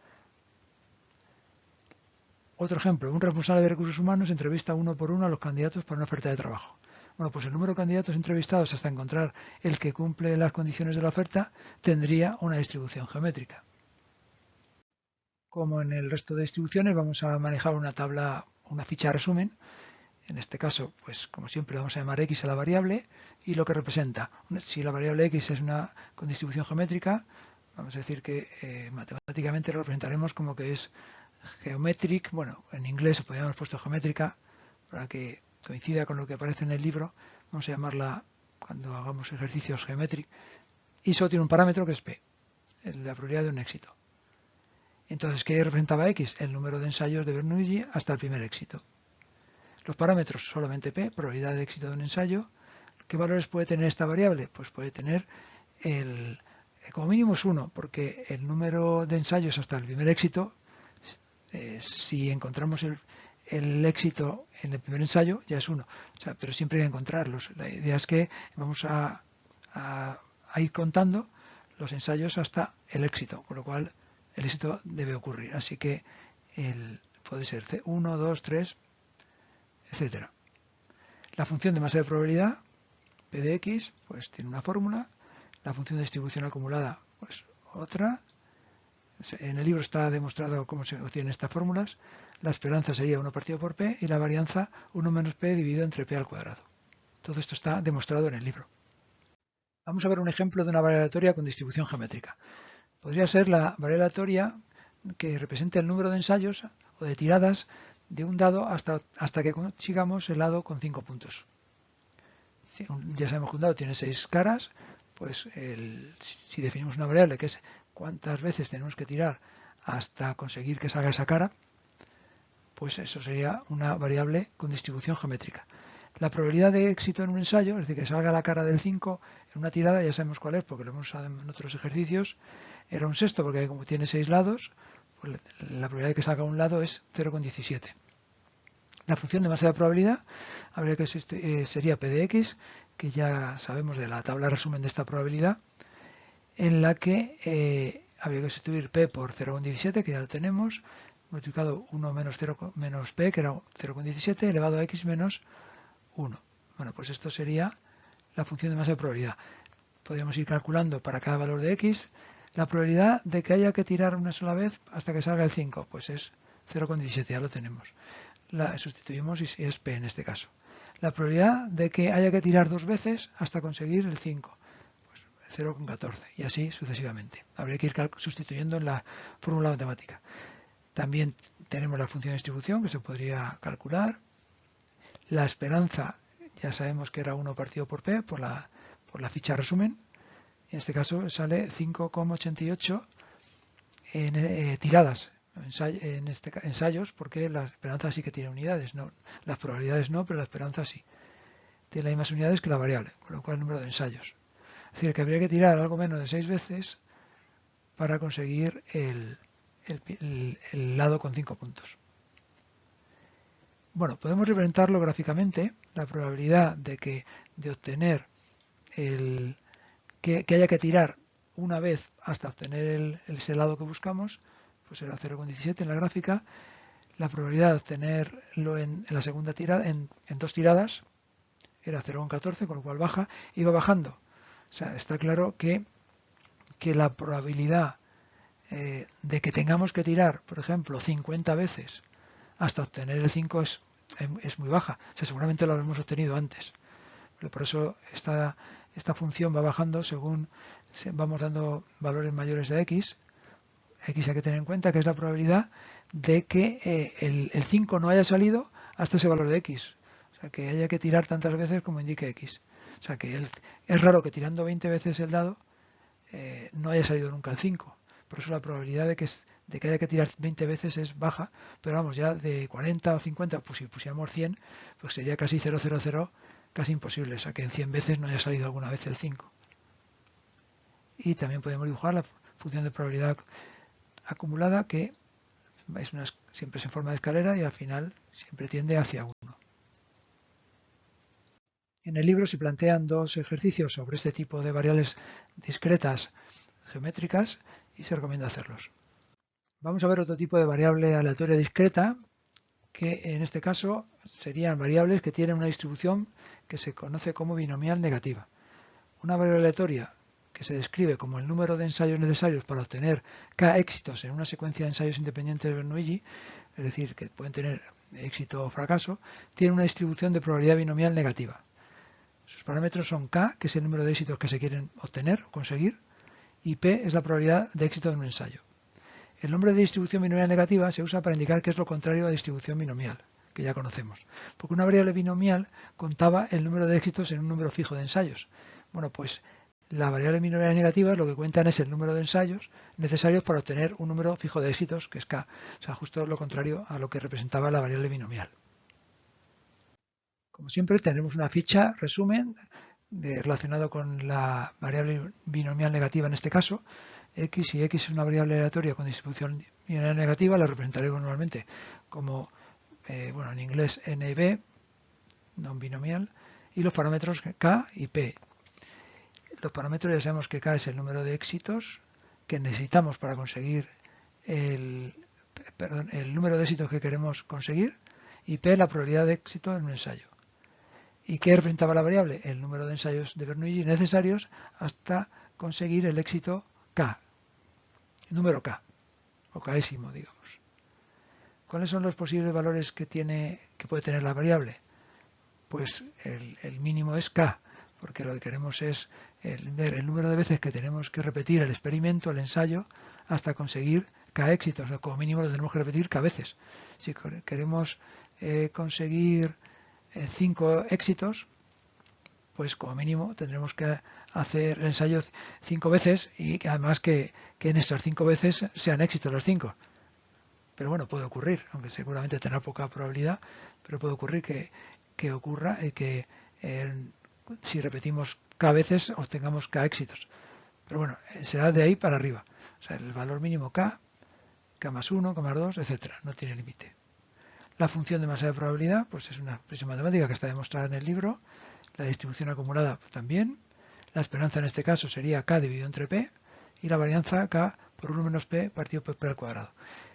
B: Otro ejemplo, un responsable de recursos humanos entrevista uno por uno a los candidatos para una oferta de trabajo. Bueno, pues el número de candidatos entrevistados hasta encontrar el que cumple las condiciones de la oferta tendría una distribución geométrica. Como en el resto de distribuciones, vamos a manejar una tabla, una ficha de resumen. En este caso, pues como siempre, vamos a llamar x a la variable y lo que representa. Si la variable x es una con distribución geométrica, vamos a decir que matemáticamente lo representaremos como que es geometric. Bueno, en inglés podríamos haber puesto geométrica para que coincida con lo que aparece en el libro. Vamos a llamarla, cuando hagamos ejercicios, geometric. Y solo tiene un parámetro que es p, la probabilidad de un éxito. Entonces, ¿qué representaba x? El número de ensayos de Bernoulli hasta el primer éxito. Los parámetros solamente p, probabilidad de éxito de un ensayo. ¿Qué valores puede tener esta variable? Pues puede tener como mínimo es 1, porque el número de ensayos hasta el primer éxito, si encontramos el éxito en el primer ensayo, ya es 1. O sea, pero siempre hay que encontrarlos. La idea es que vamos a ir contando los ensayos hasta el éxito, con lo cual el éxito debe ocurrir. Así que puede ser 1, 2, 3, etcétera. La función de masa de probabilidad, P de X, pues tiene una fórmula. La función de distribución acumulada, pues otra. En el libro está demostrado cómo se obtienen estas fórmulas. La esperanza sería 1 partido por P y la varianza 1 menos P dividido entre P al cuadrado. Todo esto está demostrado en el libro. Vamos a ver un ejemplo de una variable aleatoria con distribución geométrica. Podría ser la variable aleatoria que represente el número de ensayos o de tiradas de un dado hasta que consigamos el dado con 5 puntos. Ya sabemos que un dado tiene 6 caras, pues si definimos una variable que es cuántas veces tenemos que tirar hasta conseguir que salga esa cara, pues eso sería una variable con distribución geométrica. La probabilidad de éxito en un ensayo, es decir, que salga la cara del 5 en una tirada, ya sabemos cuál es porque lo hemos usado en otros ejercicios, era un sexto porque como tiene 6 lados, pues la probabilidad de que salga un lado es 0,17. La función de masa de probabilidad habría que sería P de X, que ya sabemos de la tabla resumen de esta probabilidad, en la que habría que sustituir P por 0,17, que ya lo tenemos, multiplicado 1 menos P, que era 0,17, elevado a X menos 1. Bueno, pues esto sería la función de masa de probabilidad. Podríamos ir calculando para cada valor de X. La probabilidad de que haya que tirar una sola vez hasta que salga el 5, pues es 0,17, ya lo tenemos. La sustituimos y es P en este caso. La probabilidad de que haya que tirar 2 veces hasta conseguir el 5, pues 0,14 y así sucesivamente. Habría que ir sustituyendo en la fórmula matemática. También tenemos la función de distribución que se podría calcular. La esperanza ya sabemos que era 1 partido por P por la ficha resumen. En este caso sale 5,88 en tiradas. En ensayos, porque la esperanza sí que tiene unidades, no, las probabilidades no, pero la esperanza sí. Tiene las mismas unidades que la variable, con lo cual el número de ensayos. Es decir, que habría que tirar algo menos de 6 veces para conseguir el lado con 5 puntos. Bueno, podemos representarlo gráficamente, la probabilidad de obtener que haya que tirar una vez hasta obtener ese lado que buscamos, pues era 0,17 en la gráfica. La probabilidad de obtenerlo en la segunda tirada, en 2 tiradas, era 0,14, con lo cual baja, iba bajando. O sea, está claro que la probabilidad de que tengamos que tirar, por ejemplo, 50 veces hasta obtener el 5 es muy baja. O sea, seguramente lo habremos obtenido antes. Pero por eso esta función va bajando según vamos dando valores mayores de x. X hay que tener en cuenta que es la probabilidad de que el 5 no haya salido hasta ese valor de x. O sea, que haya que tirar tantas veces como indique x. O sea, que es raro que tirando 20 veces el dado no haya salido nunca el 5. Por eso la probabilidad de que haya que tirar 20 veces es baja, pero vamos, ya de 40 o 50, pues si pusiéramos 100, pues sería casi 000, casi imposible. O sea, que en 100 veces no haya salido alguna vez el 5. Y también podemos dibujar la función de probabilidad acumulada, que siempre es en forma de escalera y al final siempre tiende hacia 1. En el libro se plantean 2 ejercicios sobre este tipo de variables discretas geométricas y se recomienda hacerlos. Vamos a ver otro tipo de variable aleatoria discreta, que en este caso serían variables que tienen una distribución que se conoce como binomial negativa. Una variable aleatoria que se describe como el número de ensayos necesarios para obtener k éxitos en una secuencia de ensayos independientes de Bernoulli, es decir, que pueden tener éxito o fracaso, tiene una distribución de probabilidad binomial negativa. Sus parámetros son k, que es el número de éxitos que se quieren obtener o conseguir, y p es la probabilidad de éxito de un ensayo. El nombre de distribución binomial negativa se usa para indicar que es lo contrario a distribución binomial, que ya conocemos, porque una variable binomial contaba el número de éxitos en un número fijo de ensayos. Bueno, pues la variable binomial negativa lo que cuentan es el número de ensayos necesarios para obtener un número fijo de éxitos, que es k. O sea, justo lo contrario a lo que representaba la variable binomial. Como siempre, tenemos una ficha resumen relacionado con la variable binomial negativa en este caso. X, si X es una variable aleatoria con distribución binomial negativa, la representaremos normalmente como, en inglés NB, non binomial, y los parámetros K y P. Los parámetros ya sabemos que K es el número de éxitos que necesitamos para conseguir el número de éxitos que queremos conseguir, y P la probabilidad de éxito en un ensayo. ¿Y qué representaba la variable? El número de ensayos de Bernoulli necesarios hasta conseguir el éxito K, el número K. o késimo, digamos. ¿Cuáles son los posibles valores que puede tener la variable? Pues el mínimo es k, porque lo que queremos es ver el número de veces que tenemos que repetir el experimento, el ensayo, hasta conseguir k éxitos. Como mínimo lo tenemos que repetir k veces. Si queremos conseguir 5 éxitos, pues como mínimo tendremos que hacer el ensayo 5 veces y además que en estas 5 veces sean éxitos las 5. Pero bueno, puede ocurrir, aunque seguramente tendrá poca probabilidad, pero puede ocurrir que ocurra y que si repetimos k veces obtengamos k éxitos. Pero bueno, será de ahí para arriba. O sea, el valor mínimo k, k más 1, k más 2, etcétera. No tiene límite. La función de masa de probabilidad, pues es una expresión matemática que está demostrada en el libro. La distribución acumulada pues, también. La esperanza en este caso sería k dividido entre p. Y la varianza k por 1 menos p partido por p al cuadrado.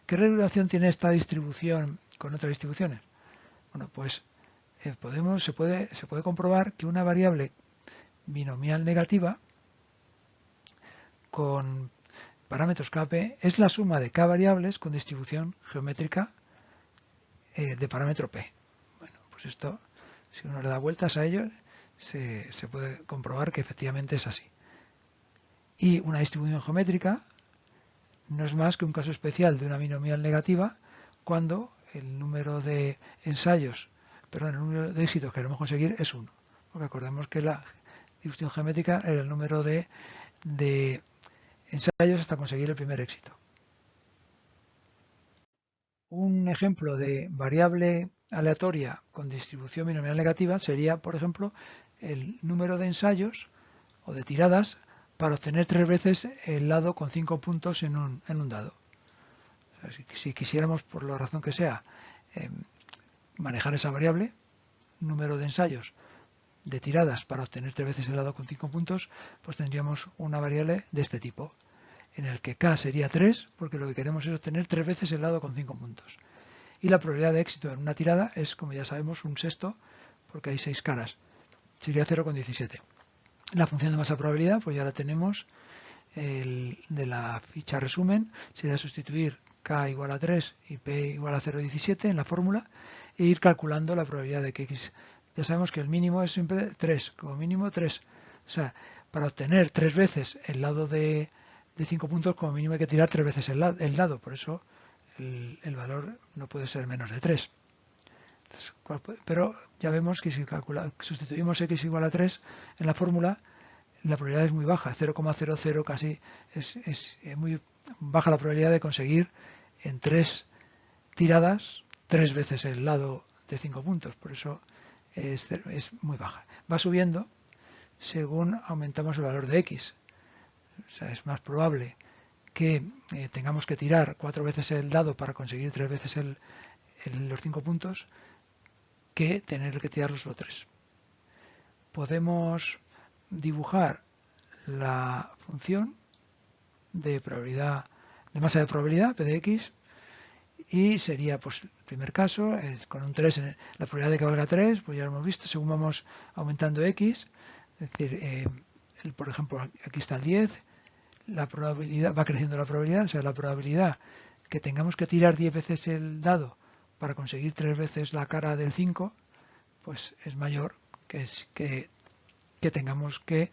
B: ¿Qué relación tiene esta distribución con otras distribuciones? Bueno, pues se puede comprobar que una variable binomial negativa con parámetros kp es la suma de k variables con distribución geométrica de parámetro p. Bueno, pues esto, si uno le da vueltas a ello, se puede comprobar que efectivamente es así. Y una distribución geométrica no es más que un caso especial de una binomial negativa cuando el número de ensayos, el número de éxitos que queremos conseguir es 1. Porque acordemos que la distribución geométrica era el número de ensayos hasta conseguir el primer éxito. Un ejemplo de variable aleatoria con distribución binomial negativa sería, por ejemplo, el número de ensayos o de tiradas para obtener 3 veces el lado con 5 puntos en un dado. O sea, si quisiéramos, por la razón que sea, manejar esa variable, número de ensayos de tiradas para obtener 3 veces el lado con 5 puntos, pues tendríamos una variable de este tipo, en el que k sería 3, porque lo que queremos es obtener 3 veces el lado con 5 puntos. Y la probabilidad de éxito en una tirada es, como ya sabemos, un sexto, porque hay 6 caras. Sería 0,17. La función de masa probabilidad, pues ya la tenemos de la ficha resumen, sería sustituir k igual a 3 y p igual a 0,17 en la fórmula e ir calculando la probabilidad de que x. Ya sabemos que el mínimo es siempre 3, como mínimo 3. O sea, para obtener 3 veces el lado de 5 puntos, como mínimo hay que tirar 3 veces el dado. Por eso el valor no puede ser menos de 3. Entonces, pero ya vemos que si sustituimos x igual a 3 en la fórmula, la probabilidad es muy baja, 0,00 casi, es muy baja la probabilidad de conseguir en 3 tiradas 3 veces el lado de 5 puntos. Por eso es muy baja. Va subiendo según aumentamos el valor de x. O sea, es más probable que tengamos que tirar 4 veces el dado para conseguir 3 veces los 5 puntos que tener que tirarlos solo 3. Podemos dibujar la función de probabilidad, de masa de probabilidad, p de x, y sería, pues, el primer caso, con un 3, la probabilidad de que valga 3, pues ya lo hemos visto, según vamos aumentando x, es decir, por ejemplo, aquí está el 10, la probabilidad, va creciendo la probabilidad, o sea, la probabilidad que tengamos que tirar 10 veces el dado para conseguir 3 veces la cara del 5, pues es mayor que tengamos que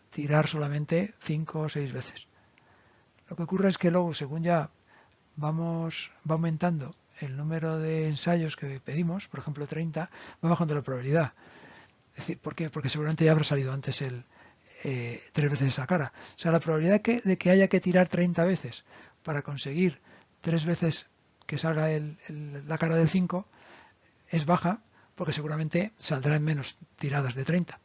B: tirar solamente 5 o 6 veces. Lo que ocurre es que luego, según ya va aumentando el número de ensayos que pedimos, por ejemplo 30, va bajando la probabilidad. Es decir, ¿por qué? Porque seguramente ya habrá salido antes 3 veces esa cara. O sea, la probabilidad de que haya que tirar 30 veces para conseguir 3 veces que salga la cara del 5 es baja, porque seguramente saldrá en menos tiradas de 30.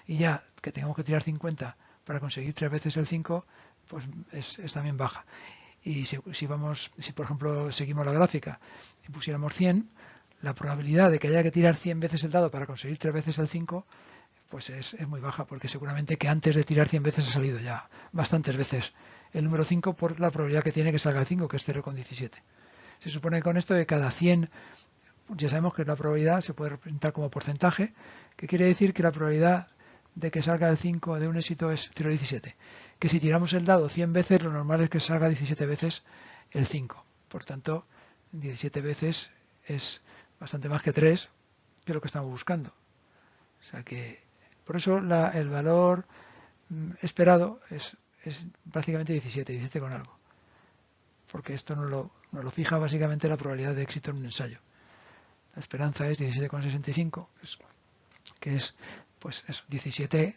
B: Y ya que tengamos que tirar 50 para conseguir 3 veces el 5, pues es también baja. Y si por ejemplo seguimos la gráfica y pusiéramos 100, la probabilidad de que haya que tirar 100 veces el dado para conseguir 3 veces el 5, pues es muy baja, porque seguramente que antes de tirar 100 veces ha salido ya bastantes veces el número 5 por la probabilidad que tiene que salga el 5, que es 0,17. Se supone que con esto de cada 100, ya sabemos que la probabilidad se puede representar como porcentaje, que quiere decir que la probabilidad de que salga el 5 de un éxito es 0,17. Que si tiramos el dado 100 veces, lo normal es que salga 17 veces el 5. Por tanto, 17 veces es bastante más que 3, que es lo que estamos buscando. O sea que, por eso el valor esperado es prácticamente 17 con algo. Porque esto nos lo fija básicamente la probabilidad de éxito en un ensayo. La esperanza es 17,65, que es pues eso, 17,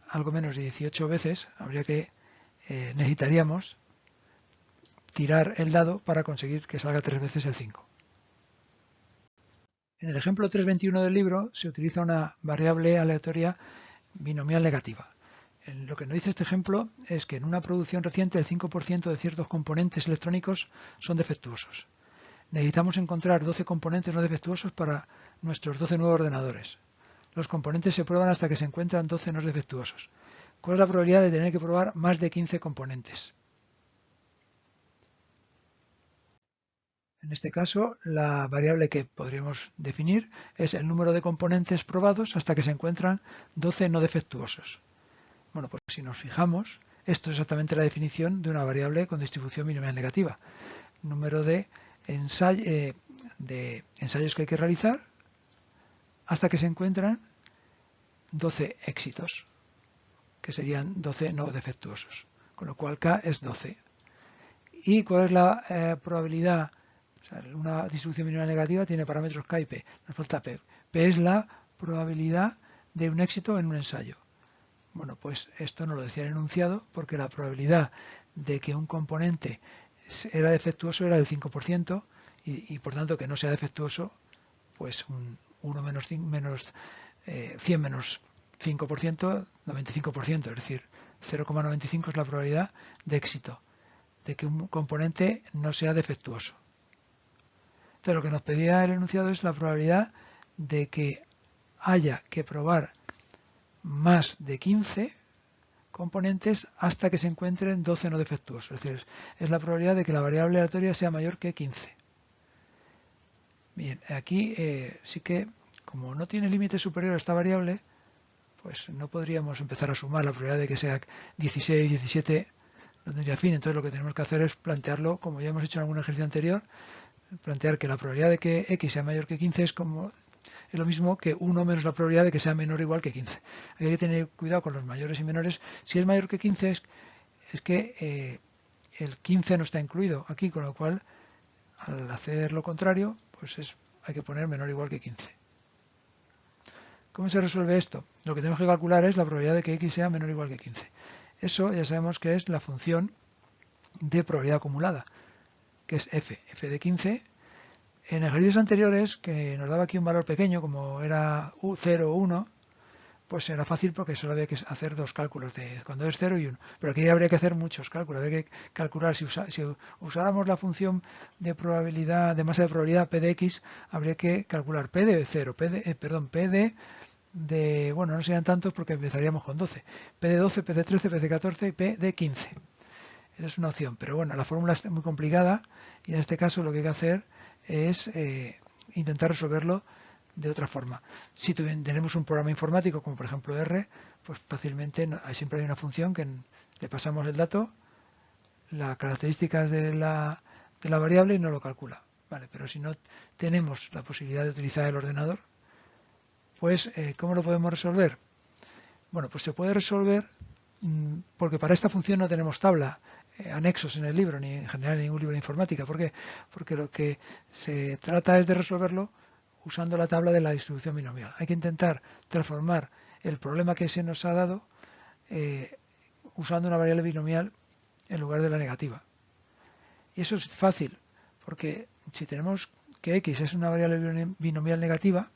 B: algo menos de 18 veces. Necesitaríamos tirar el dado para conseguir que salga 3 veces el 5. En el ejemplo 3.21 del libro se utiliza una variable aleatoria binomial negativa. Lo que nos dice este ejemplo es que en una producción reciente el 5% de ciertos componentes electrónicos son defectuosos. Necesitamos encontrar 12 componentes no defectuosos para nuestros 12 nuevos ordenadores. Los componentes se prueban hasta que se encuentran 12 no defectuosos. ¿Cuál es la probabilidad de tener que probar más de 15 componentes? En este caso, la variable que podríamos definir es el número de componentes probados hasta que se encuentran 12 no defectuosos. Bueno, pues si nos fijamos, esto es exactamente la definición de una variable con distribución binomial negativa. Número de ensayos que hay que realizar hasta que se encuentran 12 éxitos, que serían 12 no defectuosos. Con lo cual K es 12. ¿Y cuál es la probabilidad? O sea, una distribución binomial negativa tiene parámetros K y P. Nos falta P. P es la probabilidad de un éxito en un ensayo. Bueno, pues esto nos lo decía el enunciado porque la probabilidad de que un componente era defectuoso era del 5% y por tanto que no sea defectuoso, pues un 1 menos 100 menos 5%, 95%, es decir, 0,95 es la probabilidad de éxito, de que un componente no sea defectuoso. Entonces lo que nos pedía el enunciado es la probabilidad de que haya que probar más de 15 componentes hasta que se encuentren 12 no defectuosos. Es decir, es la probabilidad de que la variable aleatoria sea mayor que 15. Bien, aquí sí que, como no tiene límite superior a esta variable, pues no podríamos empezar a sumar la probabilidad de que sea 16, 17, no tendría fin. Entonces lo que tenemos que hacer es plantearlo, como ya hemos hecho en algún ejercicio anterior, plantear que la probabilidad de que x sea mayor que 15 es lo mismo que 1 menos la probabilidad de que sea menor o igual que 15. Hay que tener cuidado con los mayores y menores. Si es mayor que 15 es que el 15 no está incluido aquí, con lo cual al hacer lo contrario, pues hay que poner menor o igual que 15. ¿Cómo se resuelve esto? Lo que tenemos que calcular es la probabilidad de que x sea menor o igual que 15. Eso ya sabemos que es la función de probabilidad acumulada, que es f de 15. En ejercicios anteriores, que nos daba aquí un valor pequeño, como era 0 o 1, pues era fácil porque solo había que hacer dos cálculos, de cuando es 0 y 1. Pero aquí habría que hacer muchos cálculos, habría que calcular, si usáramos la función de probabilidad, de masa de probabilidad P de X, habría que calcular P de 0, P de, bueno, no serían tantos porque empezaríamos con 12. P de 12, P de 13, P de 14 y P de 15. Esa es una opción, pero bueno, la fórmula es muy complicada y en este caso lo que hay que hacer es intentar resolverlo de otra forma. Si tenemos un programa informático como por ejemplo R, pues fácilmente siempre hay una función que le pasamos el dato, las características de la variable y no lo calcula. Vale, pero si no tenemos la posibilidad de utilizar el ordenador, pues ¿cómo lo podemos resolver? Bueno, pues se puede resolver porque para esta función no tenemos tabla, anexos en el libro, ni en general en ningún libro de informática. ¿Por qué? Porque lo que se trata es de resolverlo usando la tabla de la distribución binomial. Hay que intentar transformar el problema que se nos ha dado usando una variable binomial en lugar de la negativa. Y eso es fácil, porque si tenemos que x es una variable binomial negativa,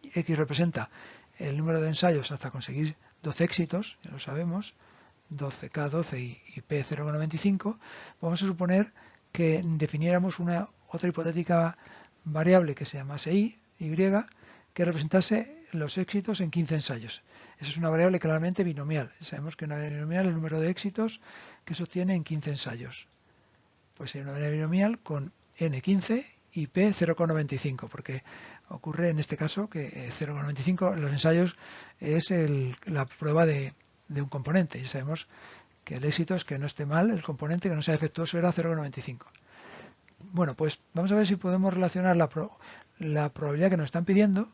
B: x representa el número de ensayos hasta conseguir 12 éxitos, ya lo sabemos, 12K12 y P0,95, vamos a suponer que definiéramos una otra hipotética variable que se llamase y, que representase los éxitos en 15 ensayos. Esa es una variable claramente binomial. Sabemos que una variable binomial es el número de éxitos que se obtiene en 15 ensayos. Pues sería una variable binomial con n15 y P 0,95, porque ocurre en este caso que 0,95 en los ensayos es la prueba de un componente, y sabemos que el éxito es que no esté mal el componente, que no sea defectuoso, era 0,95. Bueno, pues vamos a ver si podemos relacionar la probabilidad que nos están pidiendo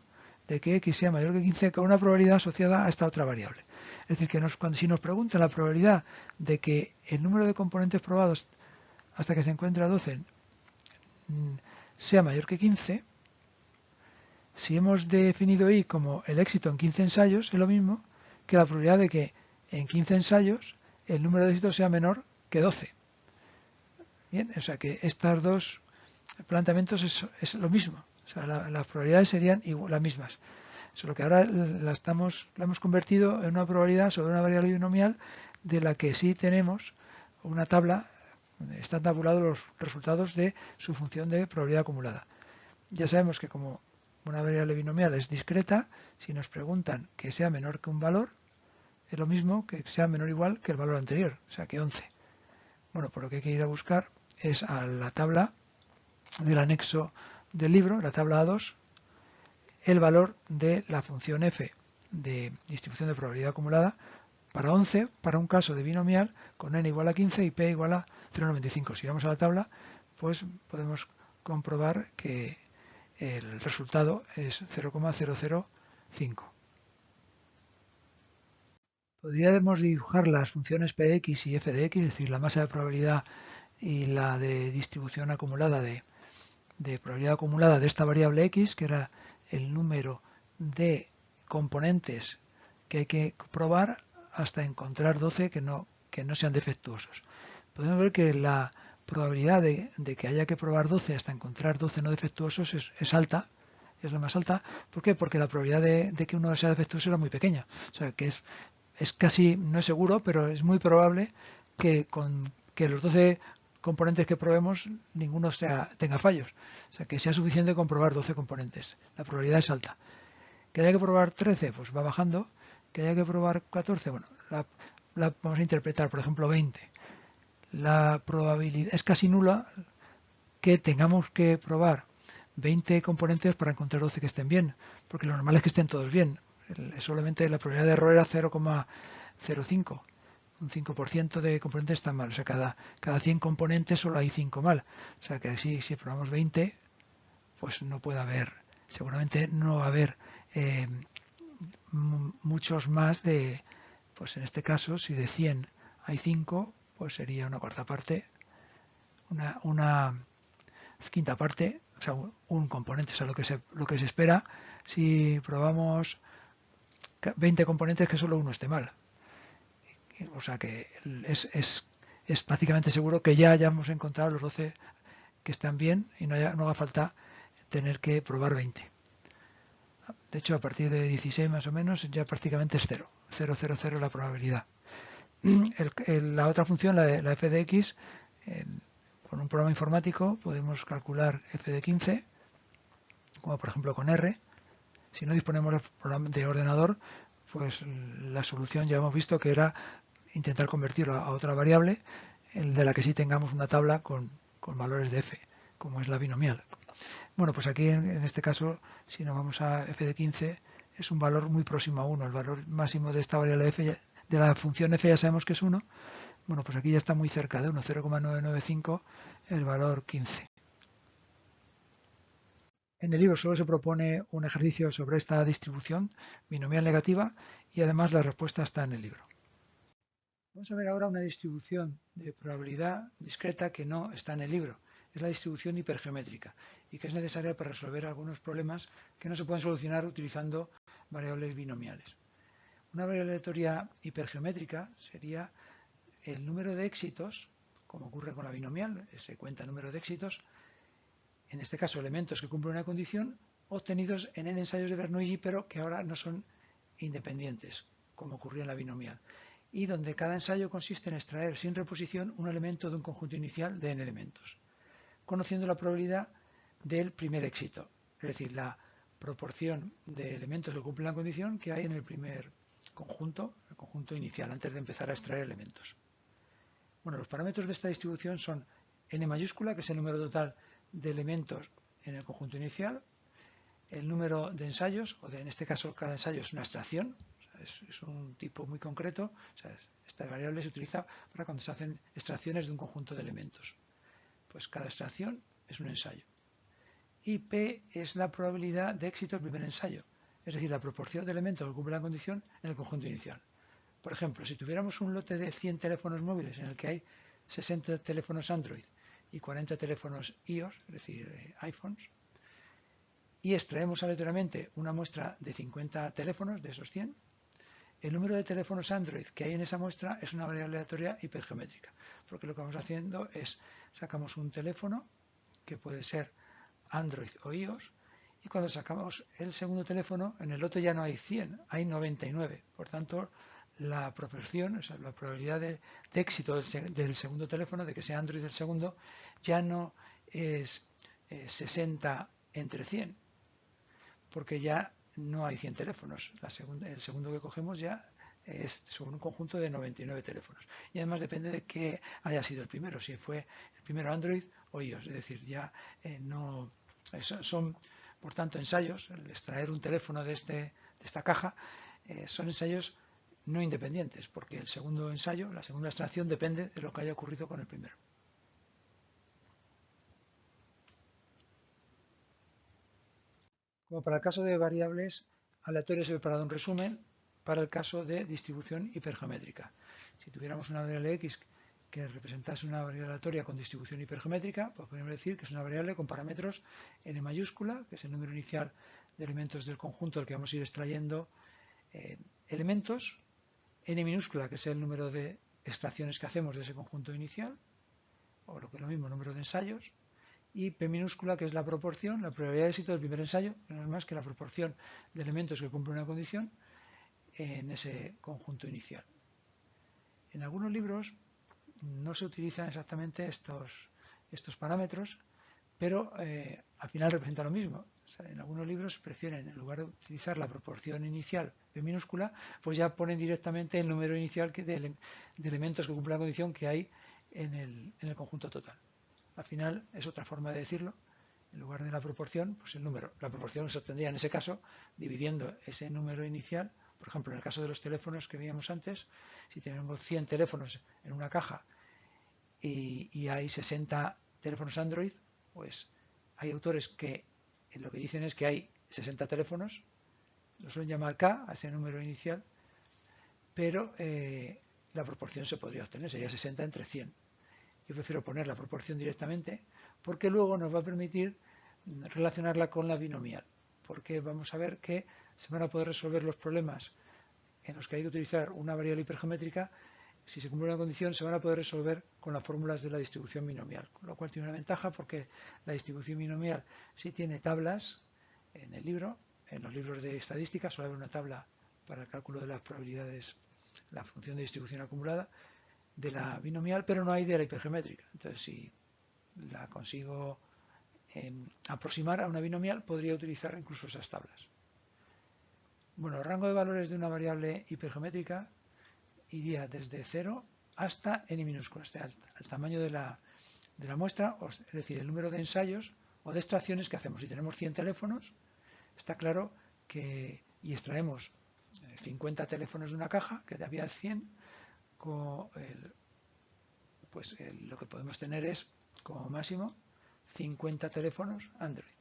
B: de que x sea mayor que 15 con una probabilidad asociada a esta otra variable. Es decir, que si nos preguntan la probabilidad de que el número de componentes probados hasta que se encuentre a 12 sea mayor que 15, si hemos definido y como el éxito en 15 ensayos, es lo mismo que la probabilidad de que en 15 ensayos el número de éxitos sea menor que 12. Bien, o sea que estos dos planteamientos es lo mismo. O sea, las probabilidades serían las mismas. Solo que ahora la hemos convertido en una probabilidad sobre una variable binomial de la que sí tenemos una tabla donde están tabulados los resultados de su función de probabilidad acumulada. Ya sabemos que como una variable binomial es discreta, si nos preguntan que sea menor que un valor, es lo mismo que sea menor o igual que el valor anterior, o sea que 11. Bueno, por lo que hay que ir a buscar es a la tabla del anexo del libro, la tabla A2, el valor de la función f de distribución de probabilidad acumulada para 11, para un caso de binomial con n igual a 15 y p igual a 0,95. Si vamos a la tabla, pues podemos comprobar que el resultado es 0,005. Podríamos dibujar las funciones px y f de x, es decir, la masa de probabilidad y la de distribución acumulada de probabilidad acumulada de esta variable x, que era el número de componentes que hay que probar hasta encontrar 12 que no sean defectuosos. Podemos ver que la probabilidad de que haya que probar 12 hasta encontrar 12 no defectuosos es alta, es la más alta. ¿Por qué? Porque la probabilidad de que uno sea defectuoso era muy pequeña. O sea, que es casi, no es seguro, pero es muy probable que los 12 componentes que probemos, ninguno tenga fallos. O sea, que sea suficiente comprobar 12 componentes. La probabilidad es alta. Que haya que probar 13, pues va bajando. Que haya que probar 14, bueno, la vamos a interpretar, por ejemplo, 20. La probabilidad es casi nula que tengamos que probar 20 componentes para encontrar 12 que estén bien, porque lo normal es que estén todos bien. Solamente la probabilidad de error era 0,05. Un 5% de componentes están mal. O sea, cada 100 componentes solo hay 5 mal. O sea, que así, si probamos 20, pues no puede haber, seguramente no va a haber muchos más pues en este caso, si de 100 hay 5, pues sería una cuarta parte, una quinta parte, o sea, un componente. O sea, lo que se espera si probamos 20 componentes que solo uno esté mal. O sea que es prácticamente seguro que ya hayamos encontrado los 12 que están bien y no haga falta tener que probar 20. De hecho, a partir de 16 más o menos ya prácticamente es 0. 0, 0, 0 la probabilidad. La otra función, la f de x, con un programa informático podemos calcular f de 15, como por ejemplo con R. Si no disponemos de ordenador, pues la solución ya hemos visto que era intentar convertirlo a otra variable, de la que sí tengamos una tabla con valores de f, como es la binomial. Bueno, pues aquí en este caso, si nos vamos a f de 15, es un valor muy próximo a 1. El valor máximo de esta variable f, de la función f ya sabemos que es 1. Bueno, pues aquí ya está muy cerca de 1, 0,995 el valor 15. En el libro solo se propone un ejercicio sobre esta distribución binomial negativa y además la respuesta está en el libro. Vamos a ver ahora una distribución de probabilidad discreta que no está en el libro. Es la distribución hipergeométrica y que es necesaria para resolver algunos problemas que no se pueden solucionar utilizando variables binomiales. Una variable aleatoria hipergeométrica sería el número de éxitos, como ocurre con la binomial, se cuenta el número de éxitos, en este caso elementos que cumplen una condición, obtenidos en n ensayos de Bernoulli, pero que ahora no son independientes, como ocurría en la binomial, y donde cada ensayo consiste en extraer sin reposición un elemento de un conjunto inicial de n elementos, conociendo la probabilidad del primer éxito, es decir, la proporción de elementos que cumplen la condición que hay en el primer conjunto, el conjunto inicial, antes de empezar a extraer elementos. Bueno, los parámetros de esta distribución son n mayúscula, que es el número total de elementos en el conjunto inicial, el número de ensayos, en este caso cada ensayo es una extracción, o sea, es un tipo muy concreto, o sea, esta variable se utiliza para cuando se hacen extracciones de un conjunto de elementos. Pues cada extracción es un ensayo. Y P es la probabilidad de éxito del primer ensayo, es decir, la proporción de elementos que cumplen la condición en el conjunto inicial. Por ejemplo, si tuviéramos un lote de 100 teléfonos móviles en el que hay 60 teléfonos Android y 40 teléfonos iOS, es decir, iPhones, y extraemos aleatoriamente una muestra de 50 teléfonos de esos 100, el número de teléfonos Android que hay en esa muestra es una variable aleatoria hipergeométrica, porque lo que vamos haciendo es sacamos un teléfono que puede ser Android o iOS, y cuando sacamos el segundo teléfono, en el lote ya no hay 100, hay 99. Por tanto, la proporción, o sea, la probabilidad de éxito del segundo teléfono, de que sea Android el segundo, ya no es 60 entre 100, porque ya no hay 100 teléfonos. El segundo que cogemos ya es sobre un conjunto de 99 teléfonos. Y además depende de que haya sido el primero, si fue el primero Android o iOS. Es decir, ya no... Son, por tanto, ensayos. El extraer un teléfono de esta caja son ensayos no independientes, porque el segundo ensayo, la segunda extracción, depende de lo que haya ocurrido con el primero. Como para el caso de variables aleatorias he preparado un resumen para el caso de distribución hipergeométrica. Si tuviéramos una variable x que representase una variable aleatoria con distribución hipergeométrica, pues podemos decir que es una variable con parámetros n mayúscula, que es el número inicial de elementos del conjunto del que vamos a ir extrayendo elementos, n minúscula, que es el número de extracciones que hacemos de ese conjunto inicial, o lo que es lo mismo, número de ensayos, y P minúscula, que es la proporción, la probabilidad de éxito del primer ensayo, que no es más que la proporción de elementos que cumplen una condición en ese conjunto inicial. En algunos libros no se utilizan exactamente estos parámetros, pero al final representa lo mismo. O sea, en algunos libros prefieren, en lugar de utilizar la proporción inicial P minúscula, pues ya ponen directamente el número inicial de elementos que cumplen la condición que hay en el conjunto total. Al final es otra forma de decirlo. En lugar de la proporción, pues el número. La proporción se obtendría en ese caso dividiendo ese número inicial. Por ejemplo, en el caso de los teléfonos que veíamos antes, si tenemos 100 teléfonos en una caja y hay 60 teléfonos Android, pues hay autores que lo que dicen es que hay 60 teléfonos, lo suelen llamar K, a ese número inicial, pero la proporción se podría obtener, sería 60 entre 100. Yo prefiero poner la proporción directamente porque luego nos va a permitir relacionarla con la binomial, porque vamos a ver que se van a poder resolver los problemas en los que hay que utilizar una variable hipergeométrica. Si se cumple una condición, se van a poder resolver con las fórmulas de la distribución binomial, con lo cual tiene una ventaja porque la distribución binomial sí tiene tablas en el libro. En los libros de estadística suele haber una tabla para el cálculo de las probabilidades, la función de distribución acumulada de la binomial, pero no hay de la hipergeométrica. Entonces, si la consigo aproximar a una binomial, podría utilizar incluso esas tablas. Bueno, el rango de valores de una variable hipergeométrica iría desde 0 hasta n minúscula, hasta el tamaño de la muestra, es decir, el número de ensayos o de extracciones que hacemos. Si tenemos 100 teléfonos, está claro que, y extraemos 50 teléfonos de una caja, que había 100, lo que podemos tener es, como máximo, 50 teléfonos Android.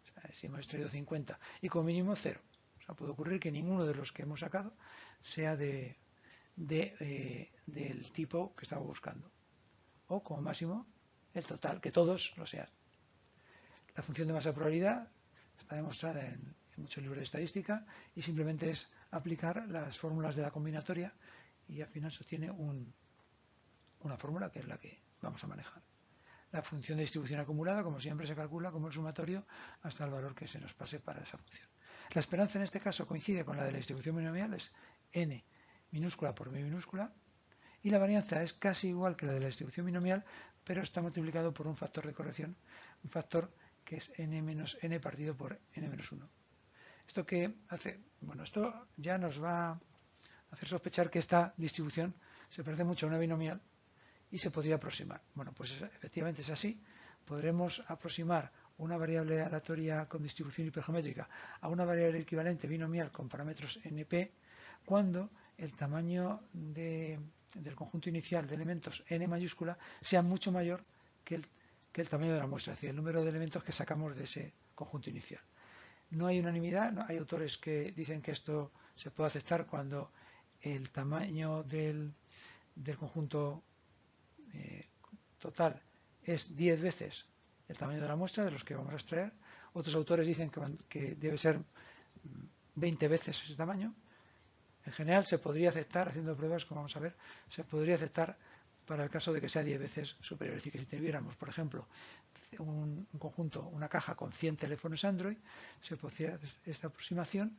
B: O sea, si hemos extraído 50 y como mínimo 0. O sea, puede ocurrir que ninguno de los que hemos sacado sea del tipo que estamos buscando. O como máximo el total, que todos lo sean. La función de masa de probabilidad está demostrada en muchos libros de estadística y simplemente es aplicar las fórmulas de la combinatoria y al final se obtiene una fórmula que es la que vamos a manejar. La función de distribución acumulada, como siempre, se calcula como el sumatorio hasta el valor que se nos pase para esa función. La esperanza en este caso coincide con la de la distribución binomial, es n minúscula por m minúscula, y la varianza es casi igual que la de la distribución binomial, pero está multiplicado por un factor de corrección, un factor que es n menos n partido por n menos 1. ¿Esto qué hace? Bueno, esto ya nos va a hacer sospechar que esta distribución se parece mucho a una binomial y se podría aproximar. Bueno, pues efectivamente es así. Podremos aproximar una variable aleatoria con distribución hipergeométrica a una variable equivalente binomial con parámetros NP cuando el tamaño del conjunto inicial de elementos n mayúscula sea mucho mayor que el tamaño de la muestra, es decir, el número de elementos que sacamos de ese conjunto inicial. No hay unanimidad, no, hay autores que dicen que esto se puede aceptar cuando el tamaño del conjunto total es 10 veces el tamaño de la muestra de los que vamos a extraer. Otros autores dicen que debe ser 20 veces ese tamaño. En general se podría aceptar, haciendo pruebas, como vamos a ver, se podría aceptar para el caso de que sea 10 veces superior. Es decir, que si tuviéramos, por ejemplo, un conjunto, una caja con 100 teléfonos Android, se podría hacer esta aproximación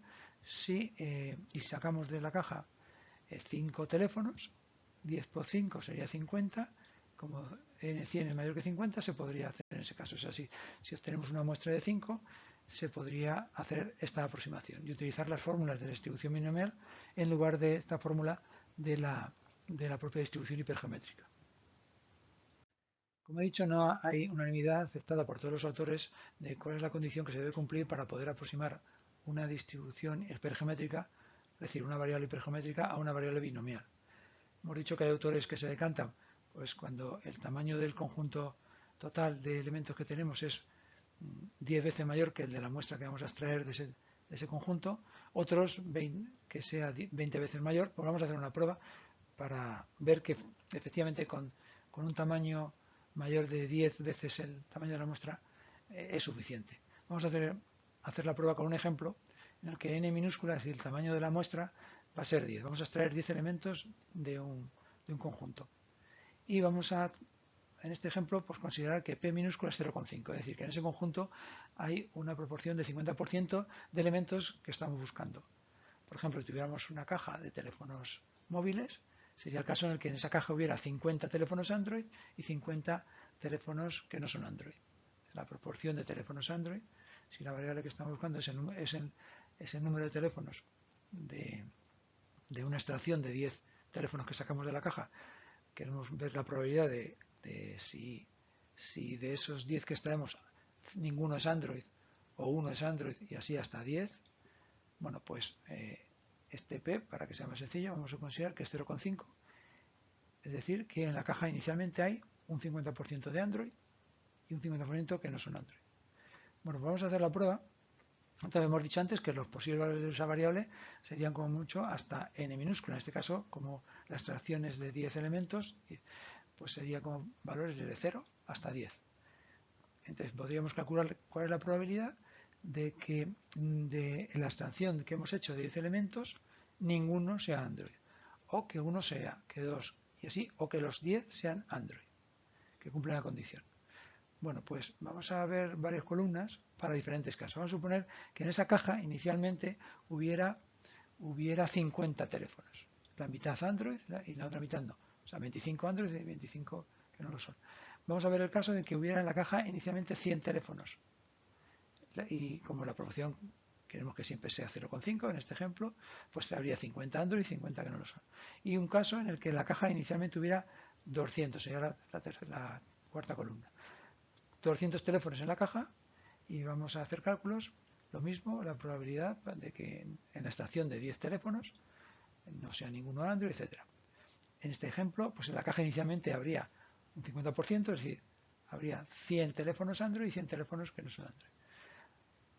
B: y sacamos de la caja 5 teléfonos, 10 por 5 sería 50, como n100 es mayor que 50, se podría hacer en ese caso. Es así, si obtenemos una muestra de 5, se podría hacer esta aproximación y utilizar las fórmulas de la distribución binomial en lugar de esta fórmula de la propia distribución hipergeométrica. Como he dicho, no hay unanimidad aceptada por todos los autores de cuál es la condición que se debe cumplir para poder aproximar una distribución hipergeométrica, es decir, una variable hipergeométrica a una variable binomial. Hemos dicho que hay autores que se decantan pues cuando el tamaño del conjunto total de elementos que tenemos es 10 veces mayor que el de la muestra que vamos a extraer de ese conjunto, otros que sea 20 veces mayor. Pues vamos a hacer una prueba para ver que efectivamente con un tamaño mayor de 10 veces el tamaño de la muestra es suficiente. Vamos a hacer la prueba con un ejemplo en el que n minúscula, es decir, el tamaño de la muestra, va a ser 10. Vamos a extraer 10 elementos de un conjunto. Y vamos a, en este ejemplo, pues considerar que P minúscula es 0,5, es decir, que en ese conjunto hay una proporción de 50% de elementos que estamos buscando. Por ejemplo, si tuviéramos una caja de teléfonos móviles, sería el caso en el que en esa caja hubiera 50 teléfonos Android y 50 teléfonos que no son Android. La proporción de teléfonos Android, si la variable que estamos buscando es el número de teléfonos de una extracción de 10 teléfonos que sacamos de la caja, queremos ver la probabilidad de si de esos 10 que extraemos ninguno es Android o uno es Android y así hasta 10, bueno, pues este P, para que sea más sencillo, vamos a considerar que es 0,5, es decir, que en la caja inicialmente hay un 50% de Android y un 50% que no son Android. Bueno, pues vamos a hacer la prueba. Entonces hemos dicho antes que los posibles valores de esa variable serían como mucho hasta n minúscula. En este caso, como la extracción es de 10 elementos, pues sería como valores desde 0 hasta 10. Entonces podríamos calcular cuál es la probabilidad de que de la extracción que hemos hecho de 10 elementos ninguno sea Android, o que uno sea, que dos, y así, o que los 10 sean Android, que cumplen la condición. Bueno, pues vamos a ver varias columnas para diferentes casos. Vamos a suponer que en esa caja inicialmente hubiera 50 teléfonos, la mitad Android y la otra mitad no, o sea, 25 Android y 25 que no lo son. Vamos a ver el caso de que hubiera en la caja inicialmente 100 teléfonos y como la proporción queremos que siempre sea 0,5 en este ejemplo, pues habría 50 Android y 50 que no lo son. Y un caso en el que la caja inicialmente hubiera 200, sería la cuarta columna. 200 teléfonos en la caja y vamos a hacer cálculos. Lo mismo, la probabilidad de que en la extracción de 10 teléfonos no sea ninguno Android, etc. En este ejemplo, pues en la caja inicialmente habría un 50%, es decir, habría 100 teléfonos Android y 100 teléfonos que no son Android.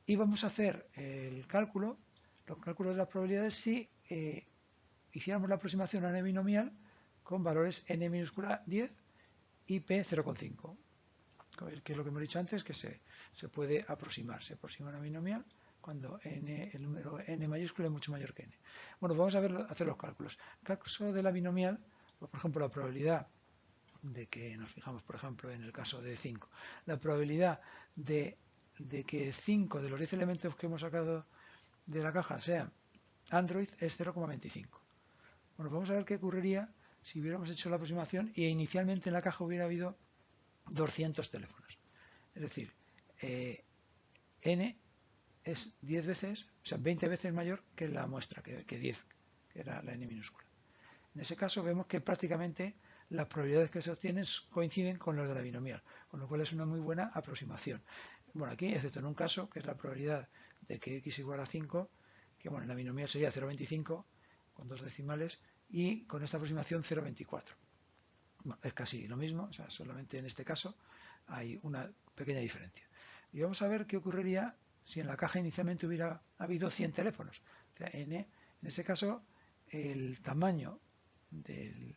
B: Y vamos a hacer los cálculos de las probabilidades si hiciéramos la aproximación a n binomial con valores n minúscula 10 y p 0,5. Que es lo que hemos dicho antes, que se puede aproximar. Se aproxima una binomial cuando el número n mayúscula es mucho mayor que n. Bueno, vamos a hacer los cálculos. En el caso de la binomial, pues, por ejemplo, la probabilidad de que nos fijamos, por ejemplo, en el caso de 5, la probabilidad de que 5 de los 10 elementos que hemos sacado de la caja sean Android es 0,25. Bueno, vamos a ver qué ocurriría si hubiéramos hecho la aproximación y inicialmente en la caja hubiera habido 200 teléfonos. Es decir, n es 10 veces, o sea, 20 veces mayor que la muestra, que 10, que era la n minúscula. En ese caso vemos que prácticamente las probabilidades que se obtienen coinciden con las de la binomial, con lo cual es una muy buena aproximación. bueno, aquí, excepto en un caso, que es la probabilidad de que x igual a 5, que bueno, en la binomial sería 0,25 con 2 decimales, y con esta aproximación 0,24. Bueno, es casi lo mismo, o sea, solamente en este caso hay una pequeña diferencia. Y vamos a ver qué ocurriría si en la caja inicialmente hubiera habido 100 teléfonos. O sea, en ese caso, el tamaño del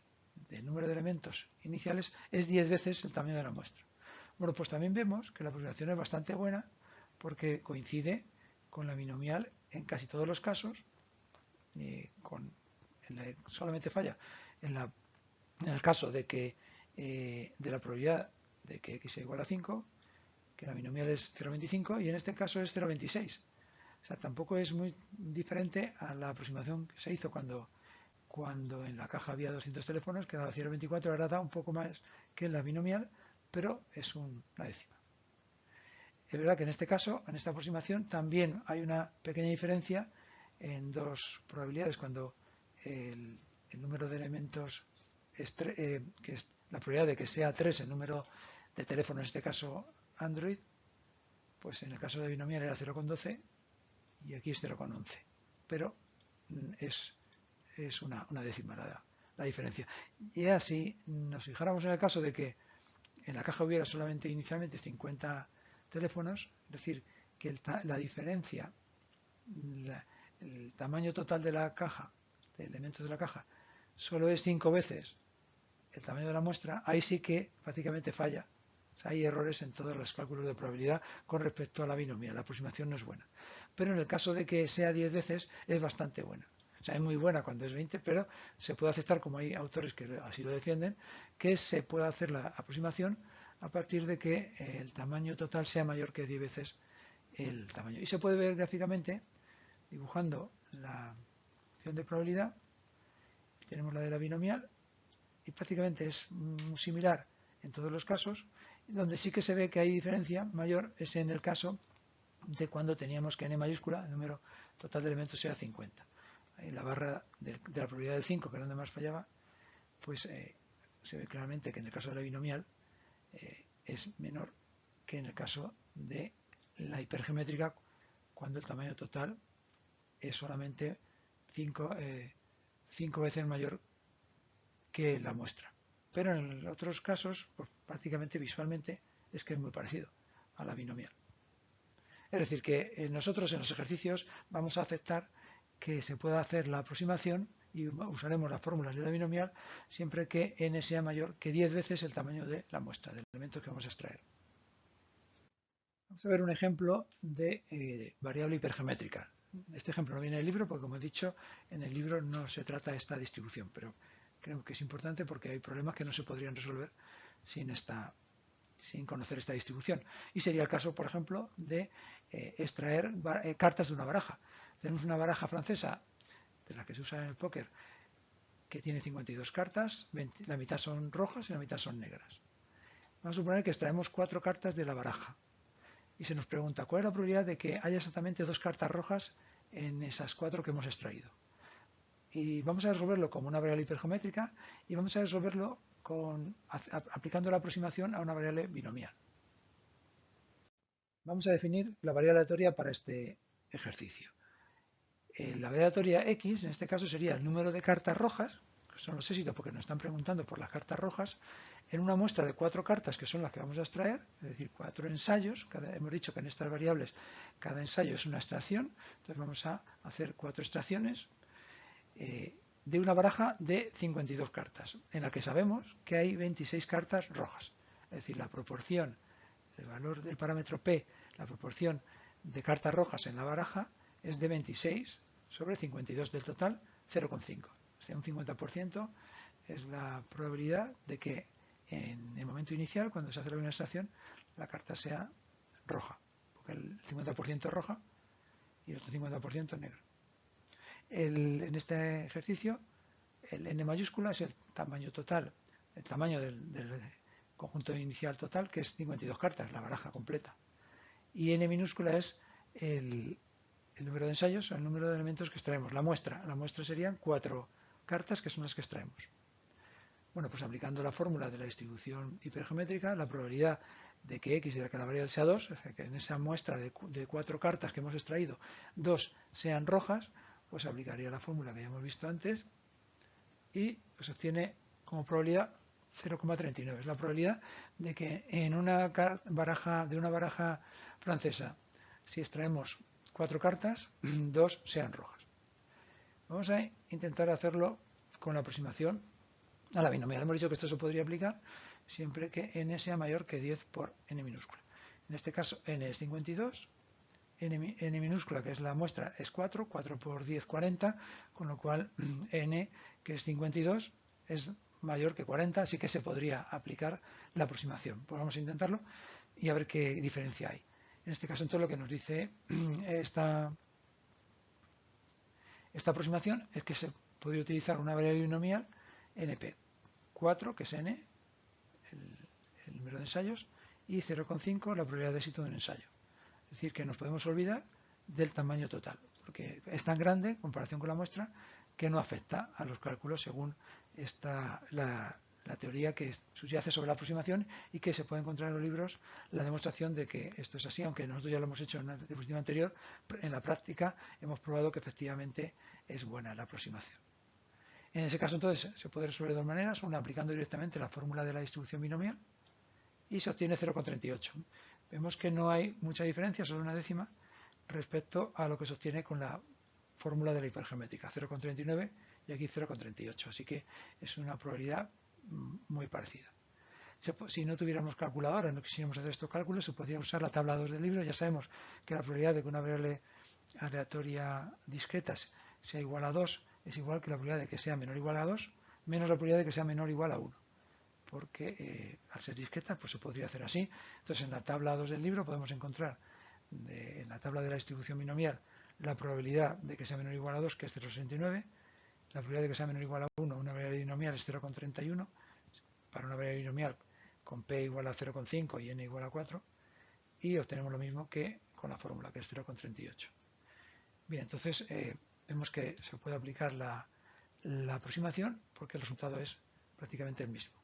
B: número de elementos iniciales es 10 veces el tamaño de la muestra. Bueno, pues también vemos que la aproximación es bastante buena porque coincide con la binomial en casi todos los casos, solamente falla en el caso de que de la probabilidad de que x sea igual a 5, que la binomial es 0,25 y en este caso es 0,26. O sea, tampoco es muy diferente a la aproximación que se hizo cuando en la caja había 200 teléfonos, que daba 0,24, ahora da un poco más que en la binomial, pero es una décima. Es verdad que en este caso, en esta aproximación, también hay una pequeña diferencia en dos probabilidades. Cuando el número de elementos, que es la probabilidad de que sea 3 el número de teléfonos, en este caso Android, pues en el caso de binomial era 0,12 y aquí es 0,11. Pero es una décima la diferencia. Y así nos fijáramos en el caso de que en la caja hubiera solamente inicialmente 50 teléfonos, es decir, que la diferencia, el tamaño total de la caja, de elementos de la caja, solo es 5 veces el tamaño de la muestra, ahí sí que prácticamente falla. O sea, hay errores en todos los cálculos de probabilidad con respecto a la binomial. La aproximación no es buena. Pero en el caso de que sea 10 veces, es bastante buena. O sea, es muy buena cuando es 20, pero se puede aceptar, como hay autores que así lo defienden, que se puede hacer la aproximación a partir de que el tamaño total sea mayor que 10 veces el tamaño. Y se puede ver gráficamente dibujando la función de probabilidad. Tenemos la de la binomial y prácticamente es similar en todos los casos. Donde sí que se ve que hay diferencia mayor es en el caso de cuando teníamos que n mayúscula, el número total de elementos sea 50. En la barra de la probabilidad del 5, que es donde más fallaba, pues se ve claramente que en el caso de la binomial es menor que en el caso de la hipergeométrica, cuando el tamaño total es solamente 5 veces mayor que la muestra. Pero en otros casos, pues, prácticamente visualmente, es que es muy parecido a la binomial. Es decir, que nosotros en los ejercicios vamos a aceptar que se pueda hacer la aproximación y usaremos las fórmulas de la binomial siempre que n sea mayor que 10 veces el tamaño de la muestra, del elemento que vamos a extraer. Vamos a ver un ejemplo de variable hipergeométrica. Este ejemplo no viene en el libro porque, como he dicho, en el libro no se trata esta distribución, pero creo que es importante porque hay problemas que no se podrían resolver sin conocer esta distribución. Y sería el caso, por ejemplo, de extraer cartas de una baraja. Tenemos una baraja francesa, de la que se usa en el póker, que tiene 52 cartas, la mitad son rojas y la mitad son negras. Vamos a suponer que extraemos 4 cartas de la baraja. Y se nos pregunta, ¿cuál es la probabilidad de que haya exactamente 2 cartas rojas en esas 4 que hemos extraído? Y vamos a resolverlo como una variable hipergeométrica y vamos a resolverlo aplicando la aproximación a una variable binomial. Vamos a definir la variable aleatoria para este ejercicio. La variable aleatoria x, en este caso, sería el número de cartas rojas, que son los éxitos porque nos están preguntando por las cartas rojas, en una muestra de 4 cartas que son las que vamos a extraer, es decir, 4 ensayos. Hemos dicho que en estas variables cada ensayo es una extracción, entonces vamos a hacer 4 extracciones de una baraja de 52 cartas, en la que sabemos que hay 26 cartas rojas. Es decir, la proporción, el valor del parámetro P, la proporción de cartas rojas en la baraja es de 26 sobre 52 del total, 0,5. O sea, un 50% es la probabilidad de que en el momento inicial, cuando se hace la extracción, la carta sea roja, porque el 50% es roja y el otro 50% es negro. En este ejercicio, el n mayúscula es el tamaño total, el tamaño del conjunto inicial total, que es 52 cartas, la baraja completa. Y n minúscula es el número de ensayos, el número de elementos que extraemos, la muestra. La muestra serían 4 cartas, que son las que extraemos. Bueno, pues aplicando la fórmula de la distribución hipergeométrica, la probabilidad de que x de que la variable sea 2, es decir, que en esa muestra de 4 cartas que hemos extraído, 2 sean rojas, pues aplicaría la fórmula que ya hemos visto antes y pues obtiene como probabilidad 0,39. Es la probabilidad de que en una baraja francesa, si extraemos 4 cartas, 2 sean rojas. Vamos a intentar hacerlo con la aproximación a la binomial. Hemos dicho que esto se podría aplicar siempre que n sea mayor que 10 por n minúscula. En este caso n es 52, n minúscula, que es la muestra, es 4, 4 por 10, 40, con lo cual n, que es 52, es mayor que 40, así que se podría aplicar la aproximación. Pues vamos a intentarlo y a ver qué diferencia hay. En este caso, entonces, lo que nos dice esta aproximación es que se podría utilizar una variable binomial np, 4, que es n, el número de ensayos, y 0,5 la probabilidad de éxito de un ensayo. Es decir, que nos podemos olvidar del tamaño total, porque es tan grande, en comparación con la muestra, que no afecta a los cálculos según la teoría que subyace sobre la aproximación y que se puede encontrar en los libros la demostración de que esto es así, aunque nosotros ya lo hemos hecho en una diapositiva anterior, en la práctica hemos probado que efectivamente es buena la aproximación. En ese caso, entonces, se puede resolver de dos maneras, una aplicando directamente la fórmula de la distribución binomial y se obtiene 0,38. Vemos que no hay mucha diferencia, solo una décima, respecto a lo que se obtiene con la fórmula de la hipergeométrica, 0,39 y aquí 0,38. Así que es una probabilidad muy parecida. Si no tuviéramos calculadora, no quisiéramos hacer estos cálculos, se podría usar la tabla 2 del libro. Ya sabemos que la probabilidad de que una variable aleatoria discreta sea igual a 2 es igual que la probabilidad de que sea menor o igual a 2 menos la probabilidad de que sea menor o igual a 1. Porque al ser discreta pues se podría hacer así. Entonces en la tabla 2 del libro podemos encontrar en la tabla de la distribución binomial la probabilidad de que sea menor o igual a 2, que es 0,69, la probabilidad de que sea menor o igual a 1, una variable binomial es 0,31, para una variable binomial con p igual a 0,5 y n igual a 4, y obtenemos lo mismo que con la fórmula, que es 0,38. Bien, entonces vemos que se puede aplicar la aproximación porque el resultado es prácticamente el mismo.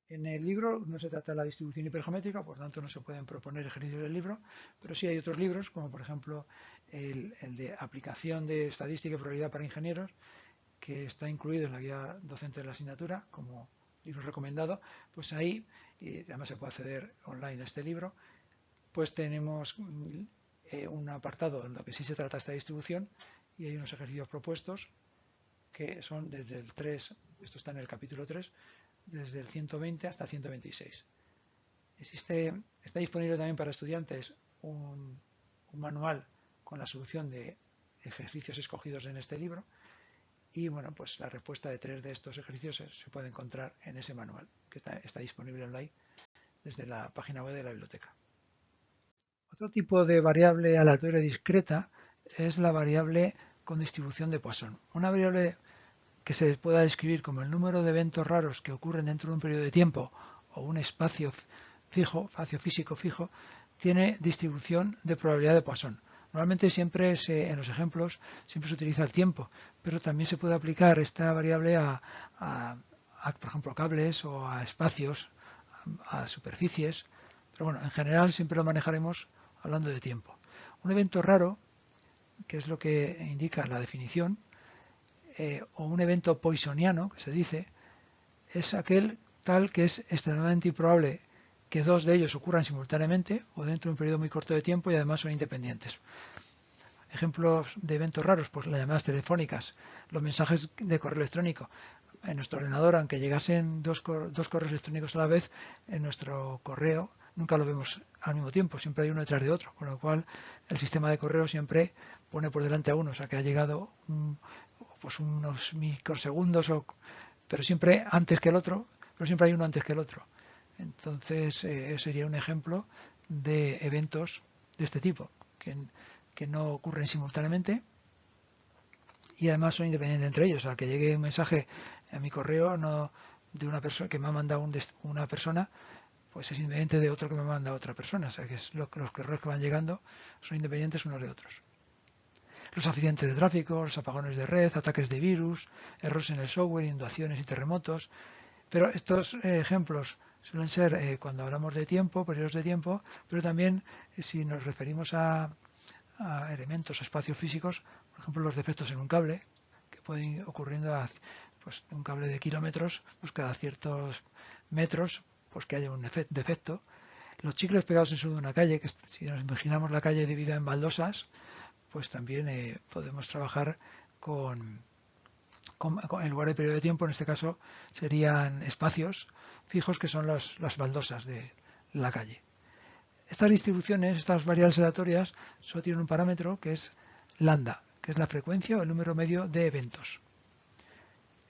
B: En el libro no se trata de la distribución hipergeométrica, por tanto no se pueden proponer ejercicios del libro, pero sí hay otros libros, como por ejemplo el de aplicación de estadística y probabilidad para ingenieros, que está incluido en la guía docente de la asignatura como libro recomendado. Pues ahí, y además se puede acceder online a este libro, pues tenemos un apartado en lo que sí se trata esta distribución y hay unos ejercicios propuestos que son desde el 3, esto está en el capítulo 3, desde el 120 hasta 126. Está disponible también para estudiantes un manual con la solución de ejercicios escogidos en este libro y bueno, pues la respuesta de 3 de estos ejercicios se puede encontrar en ese manual que está disponible online desde la página web de la biblioteca. Otro tipo de variable aleatoria discreta es la variable con distribución de Poisson. Una variable que se pueda describir como el número de eventos raros que ocurren dentro de un periodo de tiempo o un espacio fijo, espacio físico fijo, tiene distribución de probabilidad de Poisson. Normalmente siempre en los ejemplos siempre se utiliza el tiempo, pero también se puede aplicar esta variable por ejemplo, cables o a espacios, a superficies. Pero bueno, en general siempre lo manejaremos hablando de tiempo. Un evento raro, que es lo que indica la definición, o un evento poissoniano, que se dice, es aquel tal que es extremadamente improbable que dos de ellos ocurran simultáneamente o dentro de un periodo muy corto de tiempo y además son independientes. Ejemplos de eventos raros, pues las llamadas telefónicas, los mensajes de correo electrónico. En nuestro ordenador, aunque llegasen dos correos electrónicos a la vez, en nuestro correo nunca lo vemos al mismo tiempo, siempre hay uno detrás de otro, con lo cual el sistema de correo siempre pone por delante a uno, o sea que ha llegado pues unos microsegundos, pero siempre antes que el otro, pero siempre hay uno antes que el otro. Entonces sería un ejemplo de eventos de este tipo, que no ocurren simultáneamente y además son independientes entre ellos. Al que llegue un mensaje a mi correo no de una persona que me ha mandado una persona, pues es independiente de otro que me manda otra persona. O sea que los correos que van llegando son independientes unos de otros. los accidentes de tráfico, los apagones de red, ataques de virus, errores en el software, inundaciones y terremotos. Pero estos ejemplos suelen ser cuando hablamos de tiempo, periodos de tiempo, pero también si nos referimos a elementos, a espacios físicos, por ejemplo los defectos en un cable, que pueden ir ocurriendo pues un cable de kilómetros, pues cada ciertos metros, pues que haya un defecto. Los chicles pegados en una calle, que si nos imaginamos la calle dividida en baldosas, pues también podemos trabajar en lugar de periodo de tiempo, en este caso serían espacios fijos que son las baldosas de la calle. Estas distribuciones, estas variables aleatorias, solo tienen un parámetro que es lambda, que es la frecuencia o el número medio de eventos.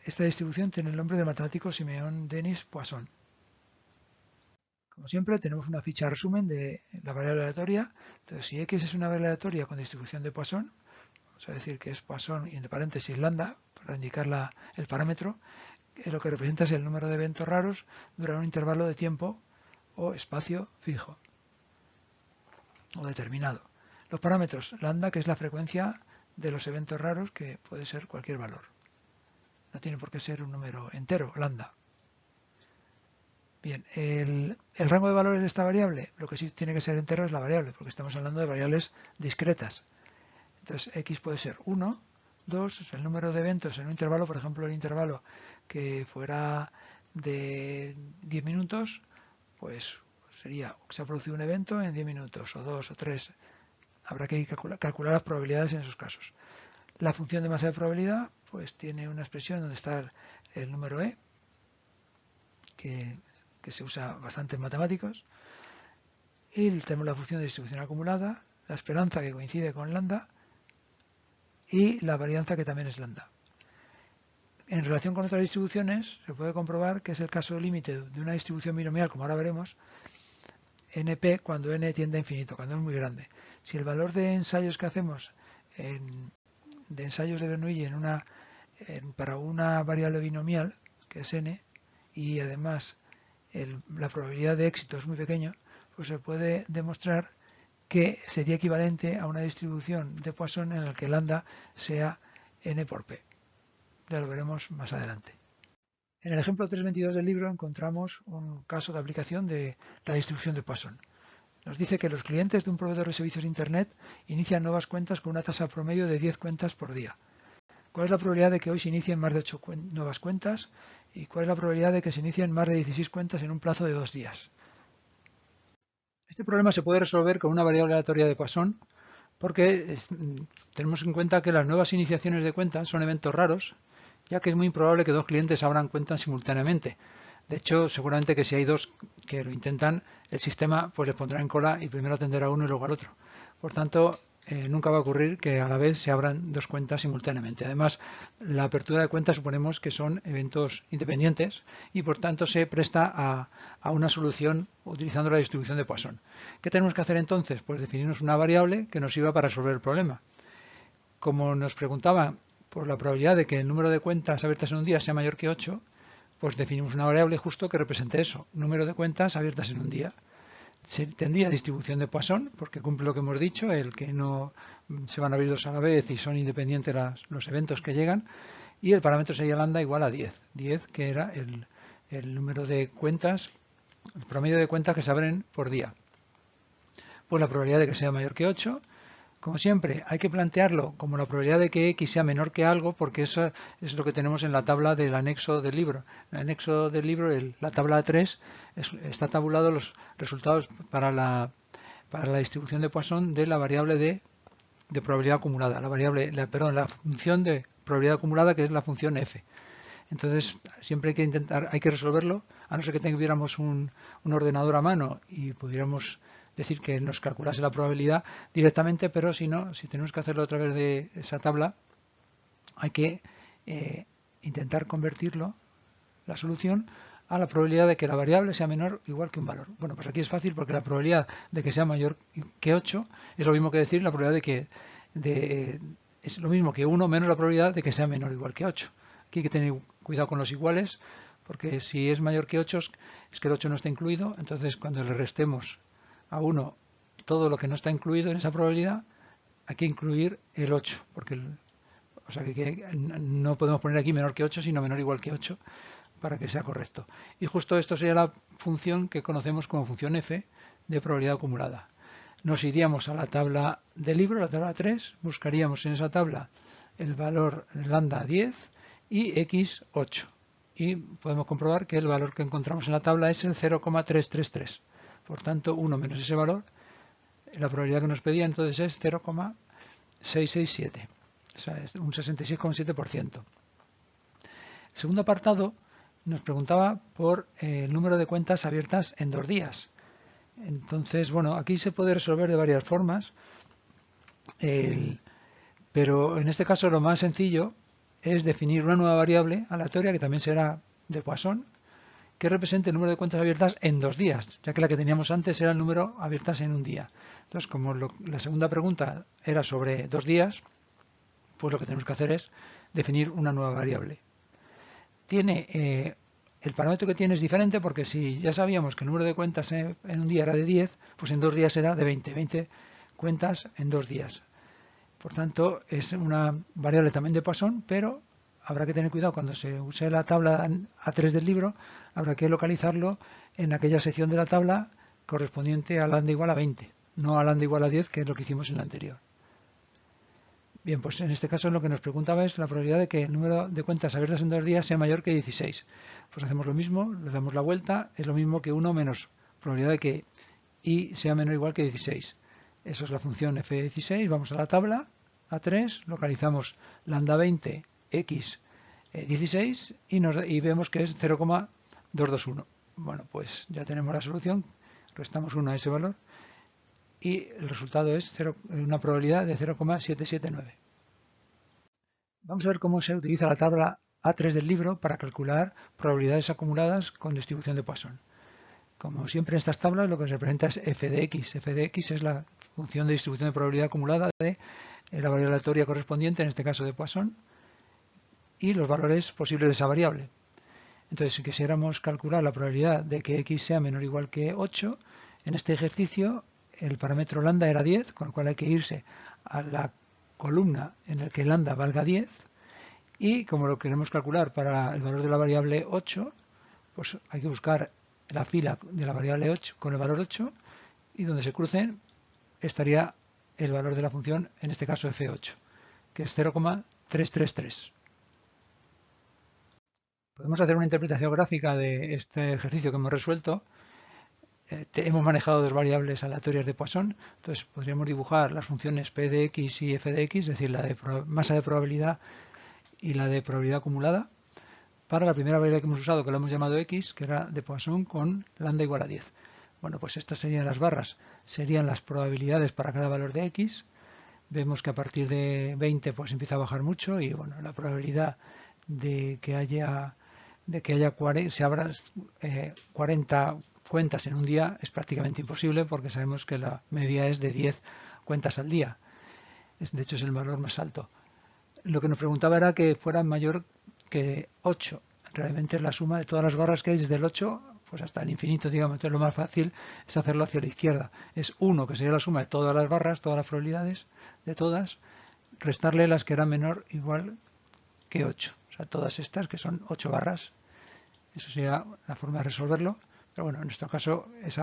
B: Esta distribución tiene el nombre del matemático Simeón Denis Poisson. Como siempre, tenemos una ficha resumen de la variable aleatoria. Entonces, si x es una variable aleatoria con distribución de Poisson, vamos a decir que es Poisson y entre paréntesis lambda, para indicar el parámetro, lo que representa es el número de eventos raros durante un intervalo de tiempo o espacio fijo o determinado. Los parámetros lambda, que es la frecuencia de los eventos raros, que puede ser cualquier valor. No tiene por qué ser un número entero, lambda. Bien, el rango de valores de esta variable, lo que sí tiene que ser entero es la variable, porque estamos hablando de variables discretas. Entonces, x puede ser 1, 2, es el número de eventos en un intervalo, por ejemplo, el intervalo que fuera de 10 minutos, pues sería que se ha producido un evento en 10 minutos, o 2 o 3. Habrá que calcular las probabilidades en esos casos. La función de masa de probabilidad, pues tiene una expresión donde está el número e, que se usa bastante en matemáticos, y tenemos la función de distribución acumulada, la esperanza que coincide con lambda, y la varianza que también es lambda. En relación con otras distribuciones, se puede comprobar que es el caso límite de una distribución binomial, como ahora veremos, NP cuando n tiende a infinito, cuando es muy grande. Si el valor de ensayos que hacemos de ensayos de Bernoulli para una variable binomial, que es n, y además la probabilidad de éxito es muy pequeña, pues se puede demostrar que sería equivalente a una distribución de Poisson en la que lambda sea n por p. Ya lo veremos más adelante. En el ejemplo 3.22 del libro encontramos un caso de aplicación de la distribución de Poisson. Nos dice que los clientes de un proveedor de servicios de Internet inician nuevas cuentas con una tasa promedio de 10 cuentas por día. ¿Cuál es la probabilidad de que hoy se inicien más de 8 nuevas cuentas? ¿Y cuál es la probabilidad de que se inicien más de 16 cuentas en un plazo de 2 días? Este problema se puede resolver con una variable aleatoria de Poisson porque tenemos en cuenta que las nuevas iniciaciones de cuentas son eventos raros, ya que es muy improbable que dos clientes abran cuentas simultáneamente. De hecho, seguramente que si hay dos que lo intentan, el sistema pues les pondrá en cola y primero atenderá a uno y luego al otro. Por tanto, nunca va a ocurrir que a la vez se abran dos cuentas simultáneamente. Además, la apertura de cuentas suponemos que son eventos independientes y por tanto se presta a una solución utilizando la distribución de Poisson. ¿Qué tenemos que hacer entonces? Pues definirnos una variable que nos sirva para resolver el problema. Como nos preguntaba por la probabilidad de que el número de cuentas abiertas en un día sea mayor que 8, pues definimos una variable justo que represente eso, número de cuentas abiertas en un día. Tendría distribución de Poisson, porque cumple lo que hemos dicho, el que no se van a abrir dos a la vez y son independientes los eventos que llegan, y el parámetro sería lambda igual a 10, 10 que era el número de cuentas, el promedio de cuentas que se abren por día. Pues la probabilidad de que sea mayor que 8, como siempre, hay que plantearlo como la probabilidad de que x sea menor que algo, porque eso es lo que tenemos en la tabla del anexo del libro. En el anexo del libro, la tabla 3, está tabulado los resultados para la distribución de Poisson de la variable de probabilidad acumulada, la función de probabilidad acumulada, que es la función f. Entonces, siempre hay que resolverlo, a no ser que tuviéramos un ordenador a mano y pudiéramos decir que nos calculase la probabilidad directamente, pero si no, si tenemos que hacerlo a través de esa tabla, hay que intentar convertirlo, la solución, a la probabilidad de que la variable sea menor o igual que un valor. Bueno, pues aquí es fácil porque la probabilidad de que sea mayor que 8 es lo mismo que decir la probabilidad es lo mismo que 1 menos la probabilidad de que sea menor o igual que 8. Aquí hay que tener cuidado con los iguales, porque si es mayor que 8 es que el 8 no está incluido, entonces cuando le restemos a 1 todo lo que no está incluido en esa probabilidad, hay que incluir el 8, porque o sea que no podemos poner aquí menor que 8, sino menor o igual que 8 para que sea correcto. Y justo esto sería la función que conocemos como función f de probabilidad acumulada. Nos iríamos a la tabla del libro, la tabla 3, buscaríamos en esa tabla el valor lambda 10 y x 8. Y podemos comprobar que el valor que encontramos en la tabla es el 0,333. Por tanto, 1 menos ese valor, la probabilidad que nos pedía entonces es 0,667. O sea, es un 66,7%. El segundo apartado nos preguntaba por el número de cuentas abiertas en 2 días. Entonces, bueno, aquí se puede resolver de varias formas, pero en este caso lo más sencillo es definir una nueva variable aleatoria, que también será de Poisson, que represente el número de cuentas abiertas en 2 días, ya que la que teníamos antes era el número abiertas en un día. Entonces, como la segunda pregunta era sobre 2 días, pues lo que tenemos que hacer es definir una nueva variable. El parámetro que tiene es diferente, porque si ya sabíamos que el número de cuentas en un día era de 10, pues en 2 días será de 20 cuentas en 2 días. Por tanto, es una variable también de Poisson, pero habrá que tener cuidado cuando se use la tabla A3 del libro, habrá que localizarlo en aquella sección de la tabla correspondiente a lambda igual a 20, no a lambda igual a 10, que es lo que hicimos en la anterior. Bien, pues en este caso lo que nos preguntaba es la probabilidad de que el número de cuentas abiertas en 2 días sea mayor que 16. Pues hacemos lo mismo, le damos la vuelta, es lo mismo que 1 menos probabilidad de que y sea menor o igual que 16. Eso es la función f de 16, vamos a la tabla A3, localizamos lambda 20, x 16 y vemos que es 0,221. Bueno, pues ya tenemos la solución, restamos 1 a ese valor y el resultado es una probabilidad de 0,779. Vamos a ver cómo se utiliza la tabla A3 del libro para calcular probabilidades acumuladas con distribución de Poisson. Como siempre en estas tablas lo que se representa es f de x. F de x es la función de distribución de probabilidad acumulada de la variable aleatoria correspondiente, en este caso de Poisson, y los valores posibles de esa variable. Entonces, si quisiéramos calcular la probabilidad de que x sea menor o igual que 8, en este ejercicio el parámetro lambda era 10, con lo cual hay que irse a la columna en la que lambda valga 10, y como lo queremos calcular para el valor de la variable 8, pues hay que buscar la fila de la variable 8 con el valor 8, y donde se crucen estaría el valor de la función, en este caso f8, que es 0,333. Podemos hacer una interpretación gráfica de este ejercicio que hemos resuelto. Hemos manejado 2 variables aleatorias de Poisson, entonces podríamos dibujar las funciones p de x y f de x, es decir, la de masa de probabilidad y la de probabilidad acumulada, para la primera variable que hemos usado, que la hemos llamado x, que era de Poisson con lambda igual a 10. Bueno, pues estas serían las barras, serían las probabilidades para cada valor de x. Vemos que a partir de 20 pues empieza a bajar mucho, y bueno, la probabilidad de que haya 40 cuentas en un día es prácticamente imposible, porque sabemos que la media es de 10 cuentas al día. De hecho, es el valor más alto. Lo que nos preguntaba era que fuera mayor que 8. Realmente es la suma de todas las barras que hay desde el 8 pues hasta el infinito, digamos. Entonces lo más fácil es hacerlo hacia la izquierda. Es 1, que sería la suma de todas las barras, todas las probabilidades de todas, restarle las que eran menor o igual que 8. O sea, todas estas que son 8 barras. Eso sería la forma de resolverlo. Pero bueno, en nuestro caso, ese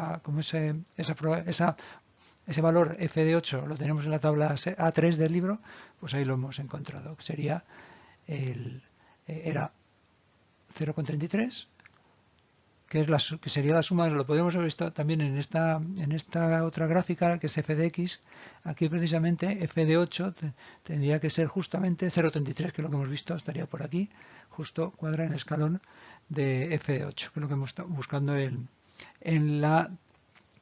B: valor f de 8 lo tenemos en la tabla A3 del libro, pues ahí lo hemos encontrado. Era 0,33, que sería la suma. Lo podemos haber visto también en esta otra gráfica, que es f de x. Aquí precisamente f de 8 tendría que ser justamente 0,33, que es lo que hemos visto, estaría por aquí, justo cuadra en el escalón de f de 8, que es lo que hemos estado buscando en la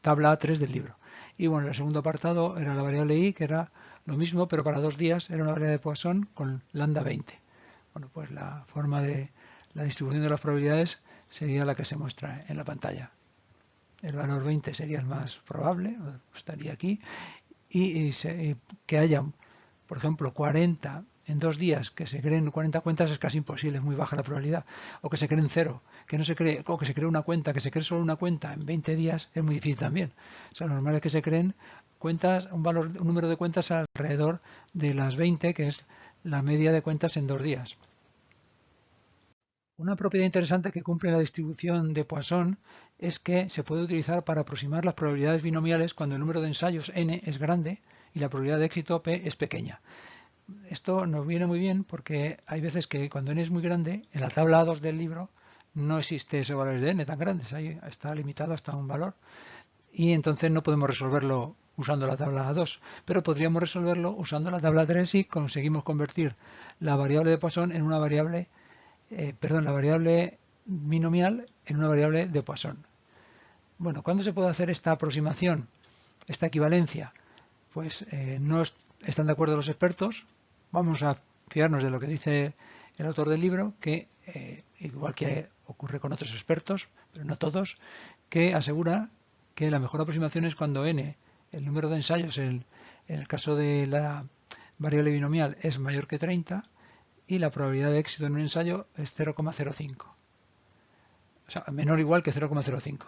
B: tabla A3 del libro. Y bueno, el segundo apartado era la variable y, que era lo mismo, pero para 2 días, era una variable de Poisson con lambda 20. Bueno, pues la forma de la distribución de las probabilidades sería la que se muestra en la pantalla. El valor 20 sería el más probable, estaría aquí, y que haya, por ejemplo, 40 en 2 días, que se creen 40 cuentas, es casi imposible, es muy baja la probabilidad. O que se creen 0, que no se cree, o que se cree una cuenta, que se cree solo una cuenta en 20 días, es muy difícil también. O sea, lo normal es que se creen un número de cuentas alrededor de las 20, que es la media de cuentas en 2 días. Una propiedad interesante que cumple la distribución de Poisson es que se puede utilizar para aproximar las probabilidades binomiales cuando el número de ensayos n es grande y la probabilidad de éxito p es pequeña. Esto nos viene muy bien porque hay veces que cuando n es muy grande, en la tabla A2 del libro no existe ese valor de n tan grandes, ahí está limitado hasta un valor y entonces no podemos resolverlo usando la tabla A2, pero podríamos resolverlo usando la tabla 3 y conseguimos convertir la variable de Poisson en una variable la variable binomial en una variable de Poisson. Bueno, ¿cuándo se puede hacer esta aproximación, esta equivalencia? Pues no están de acuerdo los expertos. Vamos a fiarnos de lo que dice el autor del libro, que igual que ocurre con otros expertos, pero no todos, que asegura que la mejor aproximación es cuando n, el número de ensayos en el caso de la variable binomial, es mayor que 30 y la probabilidad de éxito en un ensayo es 0,05. O sea, menor o igual que 0,05.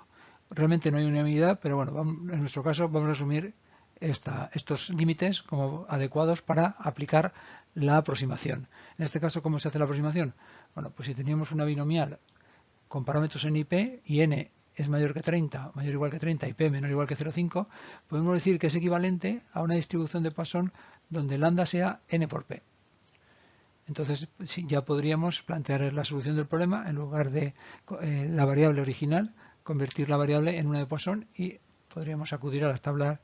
B: Realmente no hay unanimidad, pero bueno, en nuestro caso vamos a asumir estos límites como adecuados para aplicar la aproximación. En este caso, ¿cómo se hace la aproximación? Bueno, pues si teníamos una binomial con parámetros n y p y n es mayor que 30, mayor o igual que 30 y p menor o igual que 0,5, podemos decir que es equivalente a una distribución de Poisson donde lambda sea n por p. Entonces sí, ya podríamos plantear la solución del problema en lugar de la variable original, convertir la variable en una de Poisson y podríamos acudir a las tablas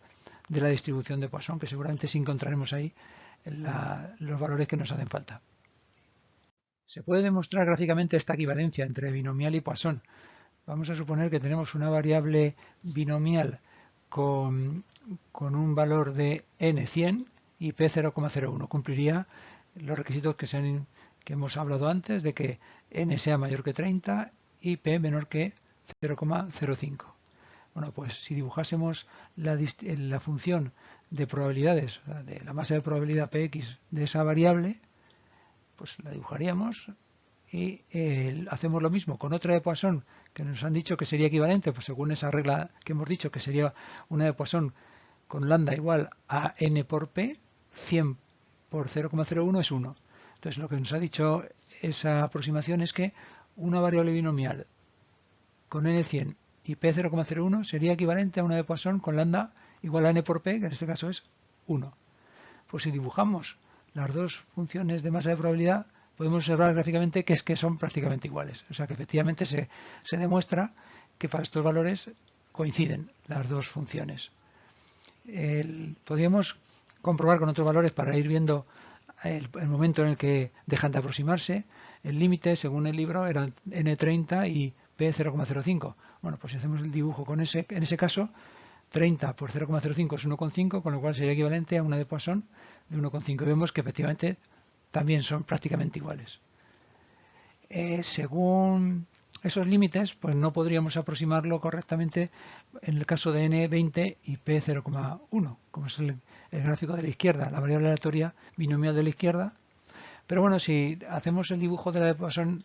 B: de la distribución de Poisson, que seguramente sí encontraremos ahí los valores que nos hacen falta. Se puede demostrar gráficamente esta equivalencia entre binomial y Poisson. Vamos a suponer que tenemos una variable binomial con un valor de n 100 y p 0,01. Cumpliría los requisitos que hemos hablado antes de que n sea mayor que 30 y p menor que 0,05. Bueno, pues si dibujásemos la función de probabilidades, de la masa de probabilidad px de esa variable, pues la dibujaríamos y hacemos lo mismo con otra de Poisson que nos han dicho que sería equivalente, pues según esa regla que hemos dicho, que sería una de Poisson con lambda igual a n por p, 100 por 0,01 es 1. Entonces lo que nos ha dicho esa aproximación es que una variable binomial con n100 y p 0,01 sería equivalente a una de Poisson con lambda igual a n por p, que en este caso es 1. Pues si dibujamos las dos funciones de masa de probabilidad, podemos observar gráficamente que son prácticamente iguales. O sea que efectivamente se demuestra que para estos valores coinciden las dos funciones. Podríamos comprobar con otros valores para ir viendo el momento en el que dejan de aproximarse. El límite, según el libro, era n30 y p 0,05. Bueno, pues si hacemos el dibujo en ese caso, 30 por 0,05 es 1,5, con lo cual sería equivalente a una de Poisson de 1,5. Y vemos que efectivamente también son prácticamente iguales. Según esos límites, pues no podríamos aproximarlo correctamente en el caso de n20 y p 0,1, como es el gráfico de la izquierda, la variable aleatoria binomial de la izquierda. Pero bueno, si hacemos el dibujo de la de Poisson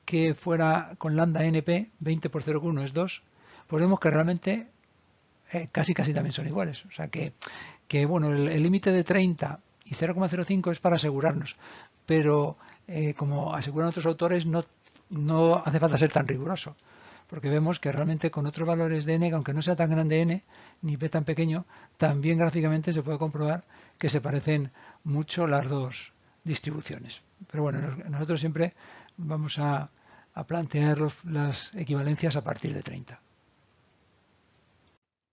B: que fuera con lambda np, 20 por 0,1 es 2, pues vemos que realmente casi también son iguales. O sea que bueno, el límite de 30 y 0,05 es para asegurarnos, pero como aseguran otros autores, no hace falta ser tan riguroso, porque vemos que realmente con otros valores de n, aunque no sea tan grande n, ni p tan pequeño, también gráficamente se puede comprobar que se parecen mucho las dos distribuciones. Pero bueno, nosotros siempre vamos a plantear las equivalencias a partir de 30.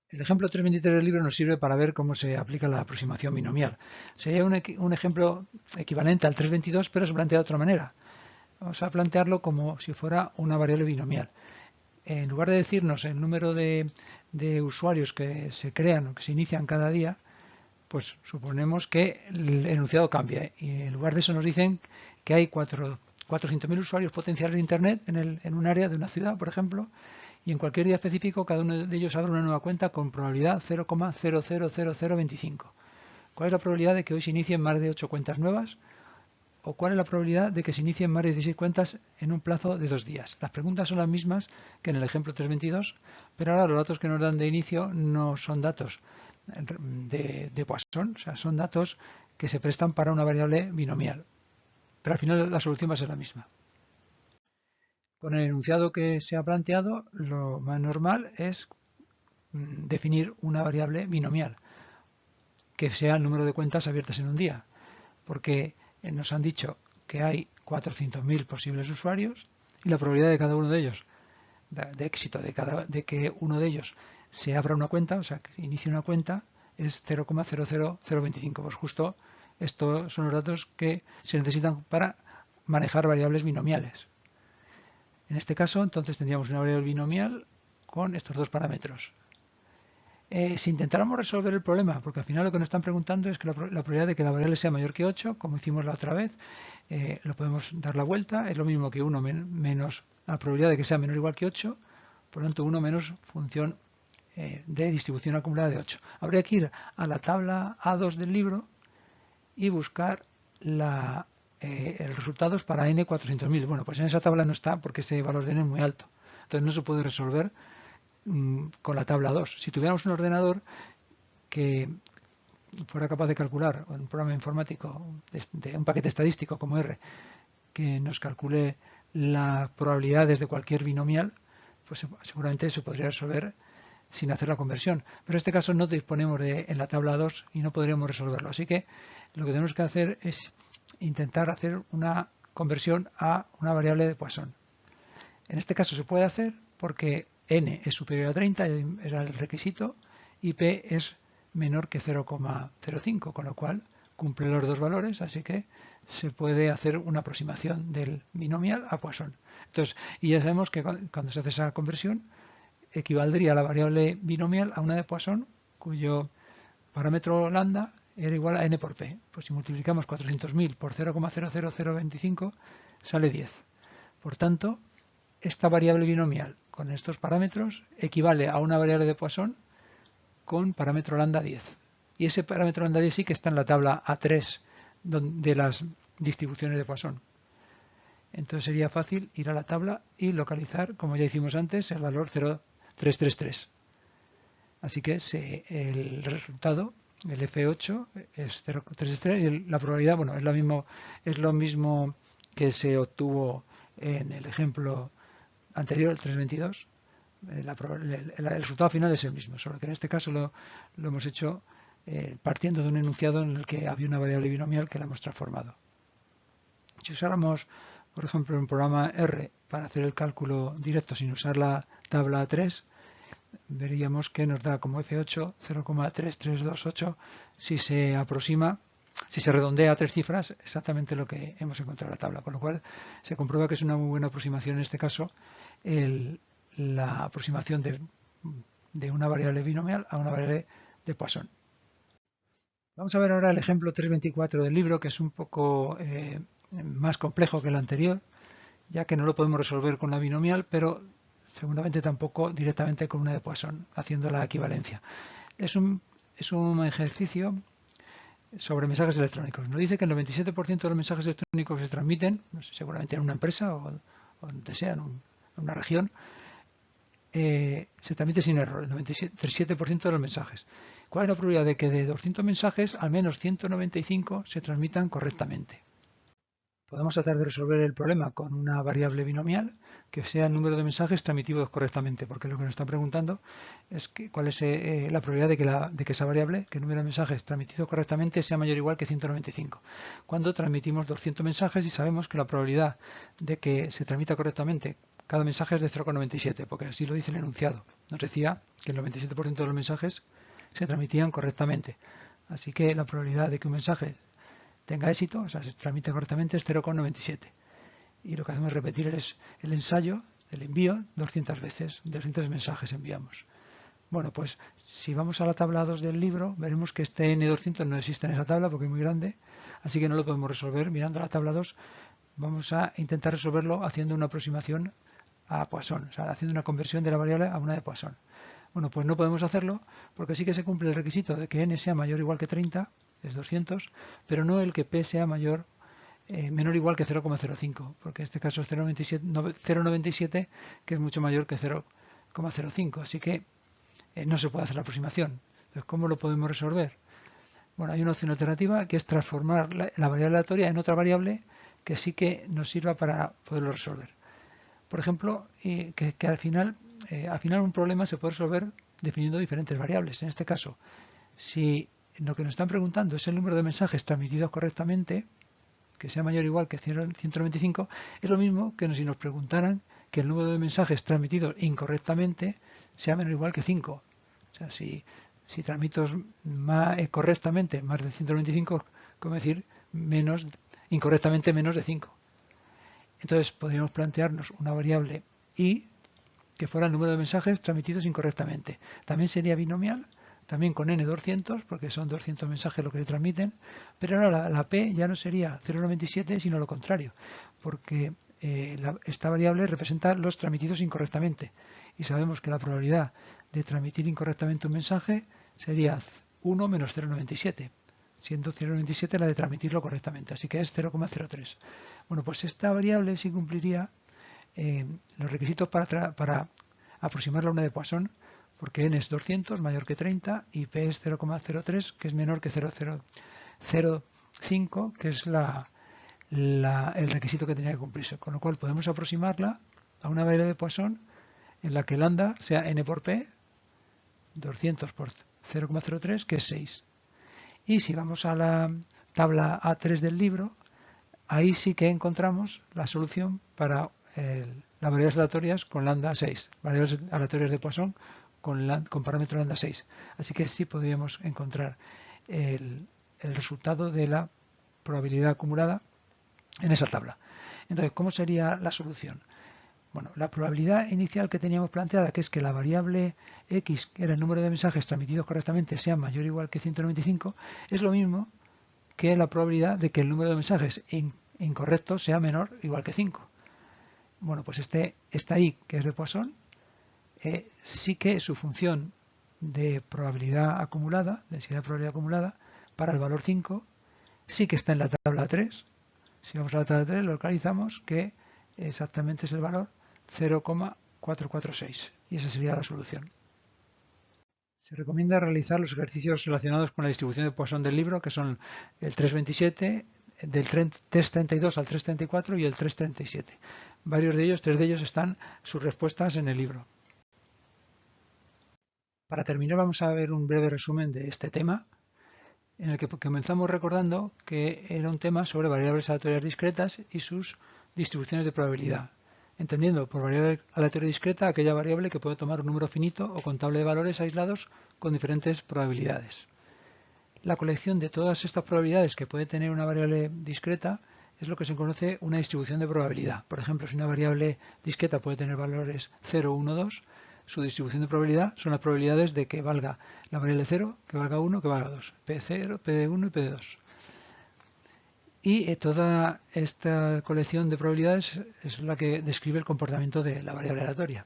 B: El ejemplo 323 del libro nos sirve para ver cómo se aplica la aproximación binomial. Sería un ejemplo equivalente al 322, pero se plantea de otra manera. Vamos a plantearlo como si fuera una variable binomial. En lugar de decirnos el número de usuarios que se crean o que se inician cada día, pues suponemos que el enunciado cambia. Y en lugar de eso nos dicen que hay 400.000 usuarios potenciales de Internet en un área de una ciudad, por ejemplo, y en cualquier día específico cada uno de ellos abre una nueva cuenta con probabilidad 0,000025. ¿Cuál es la probabilidad de que hoy se inicien más de 8 cuentas nuevas? ¿O cuál es la probabilidad de que se inicien más de 16 cuentas en un plazo de 2 días? Las preguntas son las mismas que en el ejemplo 322, pero ahora los datos que nos dan de inicio no son datos de Poisson, o sea, son datos que se prestan para una variable binomial. Pero al final la solución va a ser la misma. Con el enunciado que se ha planteado, lo más normal es definir una variable binomial, que sea el número de cuentas abiertas en un día, porque nos han dicho que hay 400.000 posibles usuarios y la probabilidad de cada uno de ellos, de éxito de que uno de ellos se abra una cuenta, o sea, que inicie una cuenta, es 0,00025. Pues justo estos son los datos que se necesitan para manejar variables binomiales. En este caso, entonces tendríamos una variable binomial con estos dos parámetros. Si intentáramos resolver el problema, porque al final lo que nos están preguntando es que la probabilidad de que la variable sea mayor que 8, como hicimos la otra vez, lo podemos dar la vuelta, es lo mismo que 1 menos la probabilidad de que sea menor o igual que 8, por lo tanto 1 menos función de distribución acumulada de 8. Habría que ir a la tabla A2 del libro y buscar el resultados para n 400.000. Bueno, pues en esa tabla no está porque ese valor de n es muy alto. Entonces no se puede resolver con la tabla 2. Si tuviéramos un ordenador que fuera capaz de calcular, o un programa informático de un paquete estadístico como R, que nos calcule las probabilidades de cualquier binomial, pues seguramente se podría resolver sin hacer la conversión. Pero en este caso no disponemos en la tabla 2 y no podríamos resolverlo. Así que lo que tenemos que hacer es intentar hacer una conversión a una variable de Poisson. En este caso se puede hacer porque n es superior a 30, era el requisito, y p es menor que 0,05, con lo cual cumple los dos valores, así que se puede hacer una aproximación del binomial a Poisson. Entonces, y ya sabemos que cuando se hace esa conversión, equivaldría la variable binomial a una de Poisson, cuyo parámetro lambda era igual a n por p. Pues si multiplicamos 400.000 por 0,00025, sale 10. Por tanto, esta variable binomial con estos parámetros equivale a una variable de Poisson con parámetro lambda 10. Y ese parámetro lambda 10 sí que está en la tabla A3 de las distribuciones de Poisson. Entonces sería fácil ir a la tabla y localizar, como ya hicimos antes, el valor 0,333. Así que el resultado, el F8, es 0,333 y la probabilidad, bueno, es lo mismo que se obtuvo en el ejemplo anterior, el 322. El resultado final es el mismo, solo que en este caso lo hemos hecho partiendo de un enunciado en el que había una variable binomial que la hemos transformado. Si usáramos, por ejemplo, un programa R para hacer el cálculo directo sin usar la tabla 3, veríamos que nos da como F8 0,3328 si se aproxima, si se redondea a tres cifras, exactamente lo que hemos encontrado en la tabla, con lo cual se comprueba que es una muy buena aproximación en este caso la aproximación de una variable binomial a una variable de Poisson. Vamos a ver ahora el ejemplo 324 del libro, que es un poco más complejo que el anterior, ya que no lo podemos resolver con la binomial, pero seguramente tampoco directamente con una de Poisson, haciendo la equivalencia. Es un ejercicio sobre mensajes electrónicos. Nos dice que el 97% de los mensajes electrónicos que se transmiten, no sé, seguramente en una empresa o donde sea, en una región, se transmite sin error, el 97% de los mensajes. ¿Cuál es la probabilidad de que de 200 mensajes, al menos 195 se transmitan correctamente? Podemos tratar de resolver el problema con una variable binomial que sea el número de mensajes transmitidos correctamente, porque lo que nos está preguntando es cuál es la probabilidad de que esa variable, que el número de mensajes transmitidos correctamente, sea mayor o igual que 195. Cuando transmitimos 200 mensajes y sabemos que la probabilidad de que se transmita correctamente cada mensaje es de 0,97, porque así lo dice el enunciado. Nos decía que el 97% de los mensajes se transmitían correctamente. Así que la probabilidad de que un mensaje tenga éxito, o sea, se transmite correctamente, es 0,97. Y lo que hacemos es repetir el ensayo del envío 200 veces, 200 mensajes enviamos. Bueno, pues si vamos a la tabla 2 del libro, veremos que este N200 no existe en esa tabla porque es muy grande, así que no lo podemos resolver. Mirando la tabla 2, vamos a intentar resolverlo haciendo una aproximación a Poisson, o sea, haciendo una conversión de la variable a una de Poisson. Bueno, pues no podemos hacerlo porque sí que se cumple el requisito de que n sea mayor o igual que 30, es 200, pero no el que p sea menor o igual que 0,05, porque en este caso es 0,97, que es mucho mayor que 0,05, así que no se puede hacer la aproximación. Entonces, ¿cómo lo podemos resolver? Bueno, hay una opción alternativa que es transformar la variable aleatoria en otra variable que sí que nos sirva para poderlo resolver. Por ejemplo, que al final un problema se puede resolver definiendo diferentes variables. En este caso, si lo que nos están preguntando es el número de mensajes transmitidos correctamente, que sea mayor o igual que 195, es lo mismo que si nos preguntaran que el número de mensajes transmitidos incorrectamente sea menor o igual que 5. O sea, si transmito correctamente más de 195, como decir, incorrectamente menos de 5. Entonces podríamos plantearnos una variable i que fuera el número de mensajes transmitidos incorrectamente. También sería binomial, también con n200, porque son 200 mensajes lo que se transmiten, pero ahora la p ya no sería 0,97, sino lo contrario, porque esta variable representa los transmitidos incorrectamente. Y sabemos que la probabilidad de transmitir incorrectamente un mensaje sería 1 menos 0,97, siendo 0,97 la de transmitirlo correctamente, así que es 0,03. Bueno, pues esta variable sí cumpliría los requisitos para aproximar la una de Poisson, porque n es 200, mayor que 30, y p es 0,03, que es menor que 0,005, que es el requisito que tenía que cumplirse. Con lo cual podemos aproximarla a una variable de Poisson en la que lambda sea n por p, 200 por 0,03, que es 6. Y si vamos a la tabla A3 del libro, ahí sí que encontramos la solución para las variables aleatorias con lambda 6, variables aleatorias de Poisson con parámetro lambda 6. Así que sí podríamos encontrar el resultado de la probabilidad acumulada en esa tabla. Entonces, ¿cómo sería la solución? Bueno, la probabilidad inicial que teníamos planteada, que es que la variable x, que era el número de mensajes transmitidos correctamente, sea mayor o igual que 195, es lo mismo que la probabilidad de que el número de mensajes incorrectos sea menor o igual que 5. Bueno, pues esta i, que es de Poisson, sí que su función de probabilidad acumulada, densidad de probabilidad acumulada, para el valor 5, sí que está en la tabla 3. Si vamos a la tabla 3, localizamos que exactamente es el valor 0,446. Y esa sería la solución. Se recomienda realizar los ejercicios relacionados con la distribución de Poisson del libro, que son el 327, del 332 al 334 y el 337. Tres de ellos están sus respuestas en el libro. Para terminar vamos a ver un breve resumen de este tema, en el que comenzamos recordando que era un tema sobre variables aleatorias discretas y sus distribuciones de probabilidad, entendiendo por variable aleatoria discreta aquella variable que puede tomar un número finito o contable de valores aislados con diferentes probabilidades. La colección de todas estas probabilidades que puede tener una variable discreta es lo que se conoce una distribución de probabilidad. Por ejemplo, si una variable discreta puede tener valores 0, 1, 2, su distribución de probabilidad son las probabilidades de que valga la variable 0, que valga 1, que valga 2, P0, P1 y P2. Y toda esta colección de probabilidades es la que describe el comportamiento de la variable aleatoria.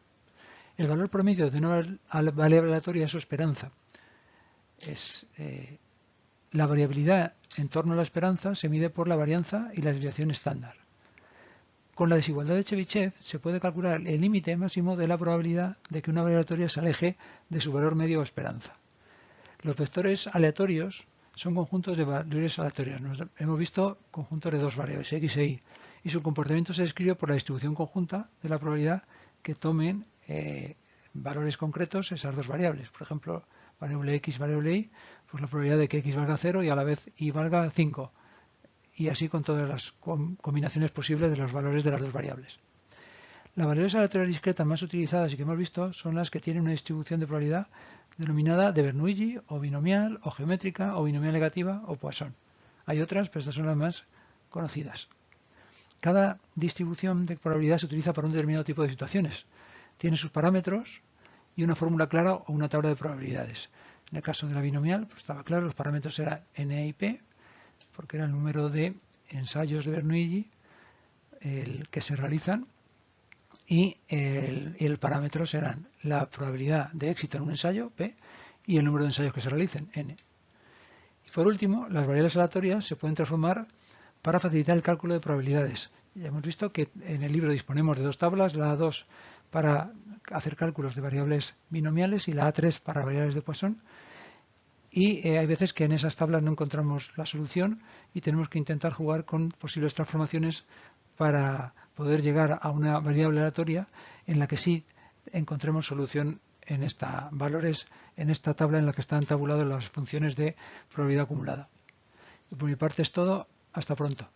B: El valor promedio de una variable aleatoria es su esperanza. La variabilidad en torno a la esperanza se mide por la varianza y la desviación estándar. Con la desigualdad de Chebyshev se puede calcular el límite máximo de la probabilidad de que una variable aleatoria se aleje de su valor medio o esperanza. Los vectores aleatorios son conjuntos de valores aleatorios. Hemos visto conjuntos de dos variables, x e y, y su comportamiento se describe por la distribución conjunta de la probabilidad que tomen valores concretos esas dos variables. Por ejemplo, variable x, variable y, pues la probabilidad de que x valga 0 y a la vez y valga 5. Y así con todas las combinaciones posibles de los valores de las dos variables. Las variables aleatorias discretas más utilizadas y que hemos visto son las que tienen una distribución de probabilidad denominada de Bernoulli, o binomial, o geométrica, o binomial negativa, o Poisson. Hay otras, pero estas son las más conocidas. Cada distribución de probabilidad se utiliza para un determinado tipo de situaciones. Tiene sus parámetros y una fórmula clara o una tabla de probabilidades. En el caso de la binomial, pues estaba claro, los parámetros eran n y p, porque era el número de ensayos de Bernoulli que se realizan, y el parámetro serán la probabilidad de éxito en un ensayo, p, y el número de ensayos que se realicen, n. Y por último, las variables aleatorias se pueden transformar para facilitar el cálculo de probabilidades. Ya hemos visto que en el libro disponemos de dos tablas, la A2 para hacer cálculos de variables binomiales y la A3 para variables de Poisson. y hay veces que en esas tablas no encontramos la solución y tenemos que intentar jugar con posibles transformaciones para poder llegar a una variable aleatoria en la que sí encontremos solución en valores en esta tabla en la que están tabuladas las funciones de probabilidad acumulada. Por mi parte es todo. Hasta pronto.